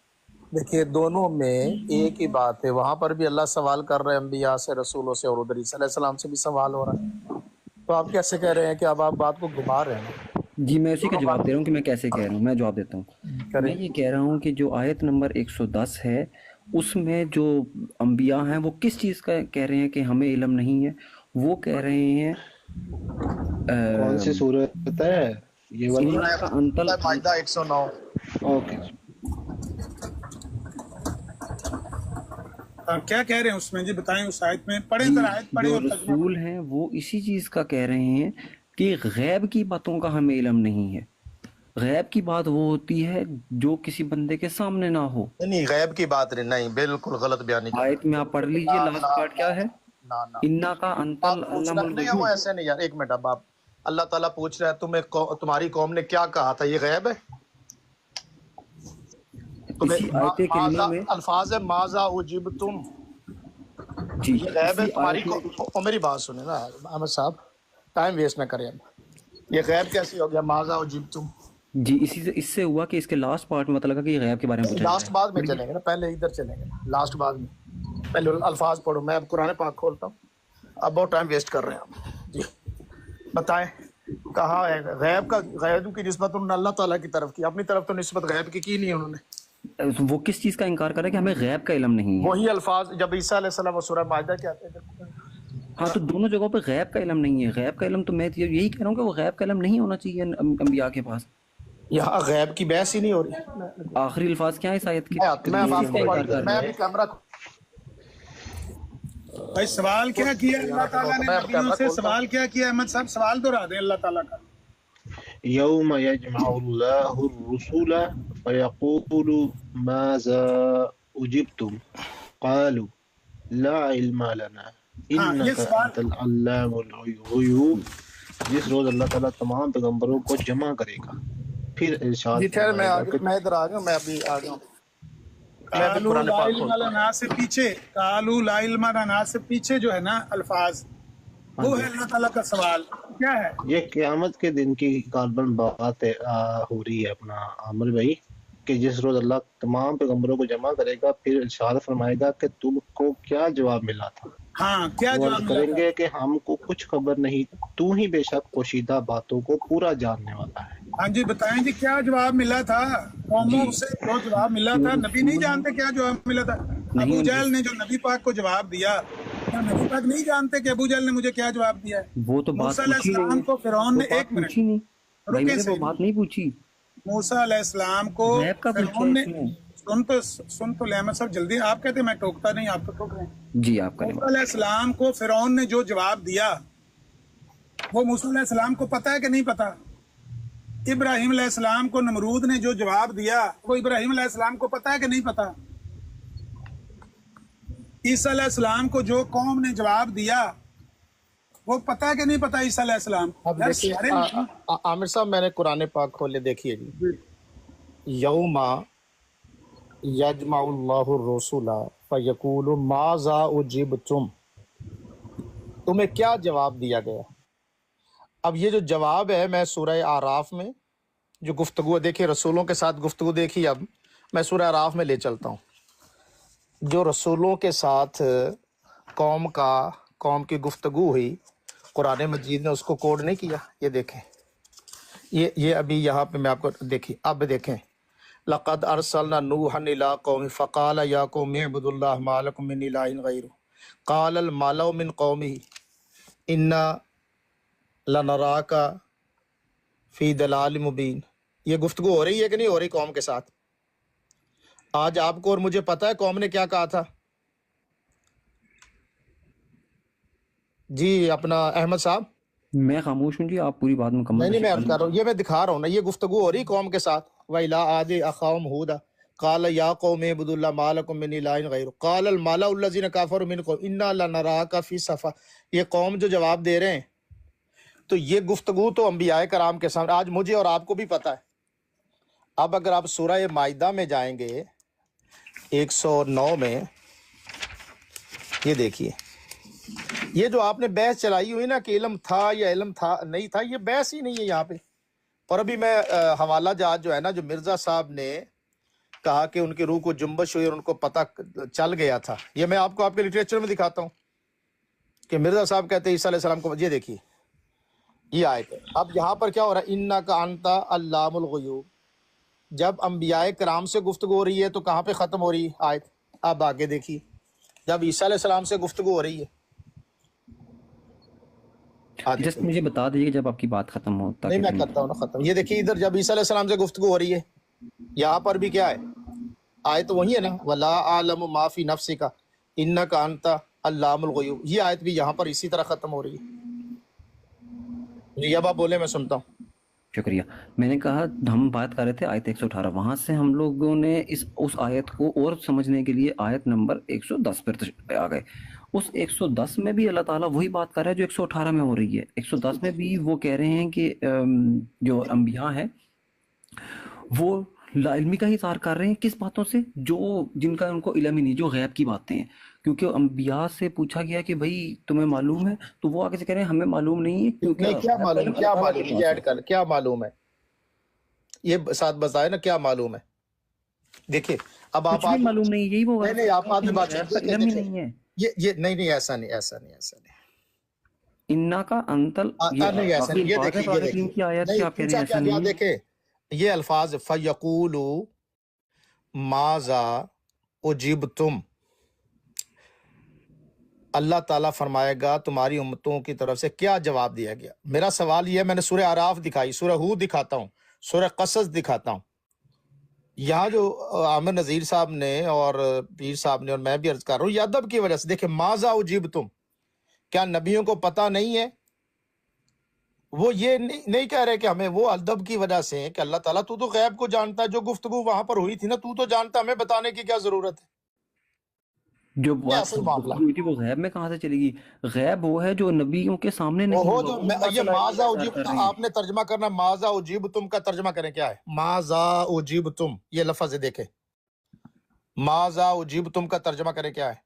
देखिए दोनों में एक ही बात है। वहां पर भी अल्लाह सवाल कर रहे हैं अंबिया से, रसूलों से, और उधर ईसा अलैहिस्सलाम से भी सवाल हो रहा है। तो आप कैसे कह रहे हैं कि अब आप बात को घुमा रहे हैं? जी मैं उसी का जवाब दे रहा हूँ कि मैं कैसे कह रहा हूँ। मैं जवाब देता हूँ। मैं ये कह रहा हूँ कि जो आयत नंबर 110 है उसमें जो अंबिया हैं वो किस चीज़ का कह रहे हैं कि हमें इल्म नहीं है? वो कह रहे हैं कौन सी सूरत है ये वाली? अंतल माइदा 109। ओके, क्या कह रहे हैं उसमें जी, बताएं उस आयत में, पढ़े जरा आयत पढ़े। जो रसूल हैं वो इसी चीज़ का कह रहे हैं कि गैब की बातों का हमें इल्म नहीं है। गैब की बात वो होती है जो किसी बंदे के सामने ना हो। नहीं, गैब की बात नहीं, बिल्कुल गलत बयानी। आयत में आप पढ़ लीजिए, लास्ट पार्ट क्या है? इन्ना का अंतल नहीं, वो ऐसे नहीं यार, एक मिनट। अब आप, अल्लाह ताला पूछ रहा है तुम्हें, तुम्हारी कौम ने क्या कहा था, ये गैब है? अल्फाज है माजा उजिब तुम, जी गैब है तुम्हारी। और मेरी बात सुने ना अहमद साहब, टाइम वेस्ट ना करें। ये गैब कैसे हो गया माजा उजिब तुम? जी इसी से इससे हुआ कि इसके लास्ट पार्ट में लगा कि गैब के बारे में पूछा। लास्ट बाद में चलेंगे ना, पहले इधर चलेंगे ना, लास्ट बाद में। पहले अल्फाज पढ़ो, मैं अब कुरान पाक खोलता हूँ। अब बहुत टाइम वेस्ट कर रहे हैं आप जी। बताएं कहाँ है गैब का? गैब की निस्बत उन्होंने अल्लाह ताला की तरफ की, अपनी तरफ तो निस्बत गैब की नहीं उन्होंने। वो किस चीज़ का इनकार कर रहे हैं कि हमें गैब का इल्म नहीं है? वही अल्फाज जब ईसा अलैहिस्सलाम सूरह माइदा के आते हैं। हाँ, तो दोनों जगहों पे गैब का इल्म नहीं है। गैब का इल्म तो मैं यही कह रहा हूँ कि वो गैब का इल्म नहीं होना चाहिए अंबिया के पास। यहाँ गैब की बहस ही नहीं हो रही। आखिरी अल्फाज क्या है इस आयत के? मैं अभी कैमरा भाई सवाल क्या किया अल्लाह ताला ने नबियों से? सवाल क्या किया अहमद साहब? सवाल दोहरा दें अल्लाह ताला का। यौम यजमउल्लाहु रुसूला फयक़ूलु माज़ा उजिब्तुम क़ालू ला इल्मा लना इन्नका अंतल अल्लामुल ग़ुयूब। जिस रोज अल्लाह ताला तमाम पैगंबरों को जमा करेगा, फिर इरशाद मैं इधर आ गया, मैं अभी आ गया। कालू ला इल्मा लना से पीछे, कालू ला इल्मा लना से पीछे जो है ना अल्फाज, वो है अल्लाह ताला का सवाल। क्या है ये? क़यामत के दिन की गालबन बात हो रही है अपना आमिर भाई, कि जिस रोज अल्लाह तमाम पैगंबरों को जमा करेगा, फिर इरशाद फरमाएगा कि तुमको क्या जवाब मिला था? हाँ, क्या जवाब करेंगे कि हमको कुछ खबर नहीं, तू ही बेशक पोशीदा बातों को पूरा जानने वाला है। हाँ जी बताएं जी, क्या जवाब मिला था कौमों से? जो जवाब मिला था, नबी नहीं जानते क्या जवाब मिला था? अबू जहल ने जो नबी पाक को जवाब दिया کیا نبی پاک نہیں جانتے کہ ابو جہل نے مجھے کیا جواب دیا ہے؟ وہ تو بات موسیٰ علیہ پوچھی السلام نہیں کو فرعون نے وہ ایک بات منٹ پوچھی نہیں بھائی رکیں میں نے وہ صحیح بات نہیں پوچھی موسیٰ علیہ السلام کو غیب کا پوچھا فرعون نے اس میں سن تو لے احمد صاحب جلدی آپ کہتے ہیں میں ٹوکتا نہیں آپ تو ٹوک رہے ہیں جی آپ کا موسیٰ علیہ السلام کو فرعون نے جو جواب دیا وہ موسیٰ علیہ السلام کو پتہ ہے کہ نہیں پتا؟ ابراہیم علیہ السلام کو نمرود نے جو جواب دیا وہ ابراہیم علیہ السلام کو پتہ ہے کہ نہیں پتا؟ عیسیٰ علیہ السلام کو جو قوم نے جواب دیا وہ پتہ ہے کہ نہیں پتا عیسیٰ علیہ السلام؟ اب یار دیکھیے سارے عامر صاحب میں نے قرآن پاک کھولے دیکھیے جی یوم یجمع اللہ الرسول فیقول ماذا اجبتم تمہیں کیا جواب دیا گیا؟ اب یہ جو جواب ہے میں سورہ اعراف میں جو گفتگو دیکھیے رسولوں کے ساتھ گفتگو دیکھی اب میں سورہ اعراف میں لے چلتا ہوں جو رسولوں کے ساتھ قوم کی گفتگو ہوئی قرآن مجید نے اس کو کوڈ نہیں کیا یہ دیکھیں یہ ابھی یہاں پہ میں آپ کو دیکھیں اب دیکھیں لقد ارسلنا نوحا الی قوم فقال یا قوم اعبدوا اللہ ما لکم من الہ غیرہ قال الملأ من قومہ انا لنراک فی ضلال مبین یہ گفتگو ہو رہی ہے کہ نہیں ہو رہی قوم کے ساتھ؟ آج آپ کو اور مجھے پتا ہے قوم نے کیا کہا تھا؟ جی اپنا احمد صاحب میں خاموش ہوں جی آپ پوری بات مکمل نہیں میں عرض کر رہا ہوں یہ میں دکھا رہا ہوں نا یہ گفتگو ہو رہی قوم کے ساتھ وَإِلَىٰ عَادٍ أَخَاهُمْ هُودًا قَالَ يَا قَوْمِ اعْبُدُوا اللَّهَ مَا لَكُم مِّنْ إِلَٰهٍ غَيْرُهُ قَالَ الْمَلَأُ الَّذِينَ كَفَرُوا مِنْ قَوْمِهِ إِنَّا لَنَرَاكَ فِي سَفَاهَةٍ یہ قوم جو جواب دے رہے ہیں تو یہ گفتگو تو انبیاء کرام کے سامنے آج مجھے اور آپ کو بھی پتا ہے اب اگر آپ سورہ مائدہ میں جائیں گے 109 میں یہ دیکھیے یہ جو آپ نے بحث چلائی ہوئی نا کہ علم تھا یا علم تھا نہیں تھا یہ بحث ہی نہیں ہے یہاں پہ اور ابھی میں حوالہ جات جو ہے نا جو مرزا صاحب نے کہا کہ ان کی روح کو جنبش ہوئی اور ان کو پتہ چل گیا تھا یہ میں آپ کو آپ کے لٹریچر میں دکھاتا ہوں کہ مرزا صاحب کہتے ہیں عیسیٰ علیہ السلام کو یہ دیکھیے یہ آیت ہے اب یہاں پر کیا ہو رہا ہے انکا انتا علام الغیوب جب انبیاء کرام سے گفتگو ہو رہی ہے تو کہاں پہ ختم ہو رہی ہے آیت اب آگے دیکھیے جب عیسیٰ علیہ السلام سے گفتگو ہو رہی ہے جسٹ مجھے بتا دیجیے جب آپ کی بات ختم ہو نہیں میں کرتا ہوں نا ختم یہ دیکھیے ادھر جب عیسیٰ علیہ السلام سے گفتگو ہو رہی ہے یہاں پر بھی کیا ہے آیت وہی ہے نا وَلَا أَعْلَمُ مَا فِي نَفْسِكَ إِنَّكَ أَنْتَ علام الغیوب یہ آیت بھی یہاں پر اسی طرح ختم ہو رہی ہے جی اب آپ بولے میں سنتا ہوں شکریہ میں نے کہا ہم بات کر رہے تھے آیت 118 وہاں سے ہم لوگوں نے اس آیت کو اور سمجھنے کے لیے آیت نمبر 110 پر آ گئے اس 110 میں بھی اللہ تعالیٰ وہی بات کر رہا ہے جو 118 میں ہو رہی ہے 110 میں بھی وہ کہہ رہے ہیں کہ جو انبیاء ہیں وہ لا علمی کا ہی اظہار کر رہے ہیں کس باتوں سے جو جن کا ان کو علم ہی نہیں جو غیب کی باتیں ہیں کیونکہ انبیاء سے پوچھا گیا کہ بھائی تمہیں معلوم ہے تو وہ آگے سے کہہ رہے ہیں ہمیں معلوم نہیں ہے کیونکہ کیا معلوم ہے یہ ساتھ بتائے نا کیا معلوم ہے دیکھیے اب آپ معلوم نہیں یہی وہ نہیں آپ آدمی بات علم ہی نہیں ہے یہ نہیں ایسا نہیں انا کا انتل نہیں ایسا نہیں یہ دیکھیے دیکھیں یہ الفاظ فَيَقُولُ مَاذَا أُجِبْتُمْ اللہ تعالیٰ فرمائے گا تمہاری امتوں کی طرف سے کیا جواب دیا گیا میرا سوال یہ ہے میں نے سورہ اعراف دکھائی سورہ ہود دکھاتا ہوں سورہ قصص دکھاتا ہوں یہاں جو عامر نذیر صاحب نے اور پیر صاحب نے اور میں بھی عرض کر رہا ہوں یہ ادب کی وجہ سے دیکھیں ماذا اجبتم کیا نبیوں کو پتہ نہیں ہے وہ یہ نہیں کہہ رہے کہ ہمیں وہ ادب کی وجہ سے کہ اللہ تعالیٰ تو غیب کو جانتا ہے جو گفتگو وہاں پر ہوئی تھی نا تو جانتا ہمیں بتانے کی کیا ضرورت ہے جو بات ہوئی تھی وہ غیب میں کہاں سے چلے گی غیب وہ ہے جو نبیوں کے سامنے نہیں یہ ماذا اجبتم آپ نے ترجمہ کرنا ماذا اجبتم کا ترجمہ کریں کیا ہے ماذا اجبتم یہ لفظ ہے دیکھیں ماذا اجبتم کا ترجمہ کریں کیا ہے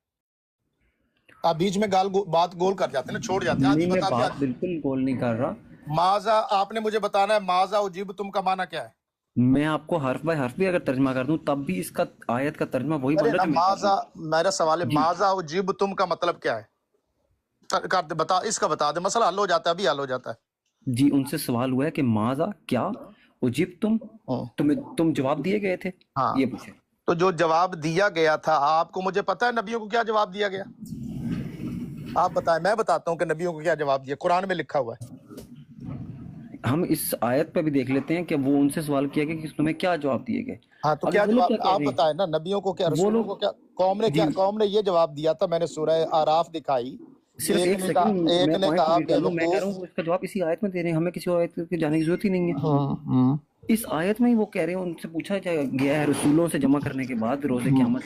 آپ بیچ میں بات گول کر جاتے ہیں نا چھوڑ جاتے ہیں میں بات بالکل گول نہیں کر رہا ماذا آپ نے مجھے بتانا ہے ماذا اجبتم کا معنی کیا ہے میں آپ کو حرف بائی حرف بھی اگر ترجمہ کر دوں تب بھی اس کا آیت کا ترجمہ وہی بن رہا ہے ماذا میرا سوال ہے ماذا اجبتم کا مطلب کیا ہے بتا اس کا بتا دے مسئلہ حل ہو جاتا ہے ابھی حل ہو جاتا ہے جی ان سے سوال ہوا ہے کہ ماذا کیا اجبتم تم جواب دیے گئے تھے یہ پوچھے تو جو جواب دیا گیا تھا آپ کو مجھے پتا ہے نبیوں کو کیا جواب دیا گیا آپ بتائیں, میں بتاتا ہوں کہ نبیوں کو کیا جواب دیا, قرآن میں لکھا ہوا ہے. ہم اس آیت پہ بھی دیکھ لیتے ہیں کہ وہ ان سے سوال کیا گیا کہ تمہیں کیا جواب دیے گئے. ہاں تو کیا جواب آپ بتائیں نا, نبیوں کو کیا, رسولوں کو کیا, قوم نے یہ جواب دیا تھا. میں نے سورہ آراف دکھائی, صرف ایک سیکنڈ ایک نے کہا میں کہہ رہا ہوں اس کا جواب اسی آیت میں دے رہے ہیں, ہمیں کسی اور آیت کے جانے کی ضرورت ہی نہیں ہے. اس آیت میں ہی وہ کہہ رہے ہیں ان سے پوچھا گیا ہے رسولوں سے جمع کرنے کے بعد روز قیامت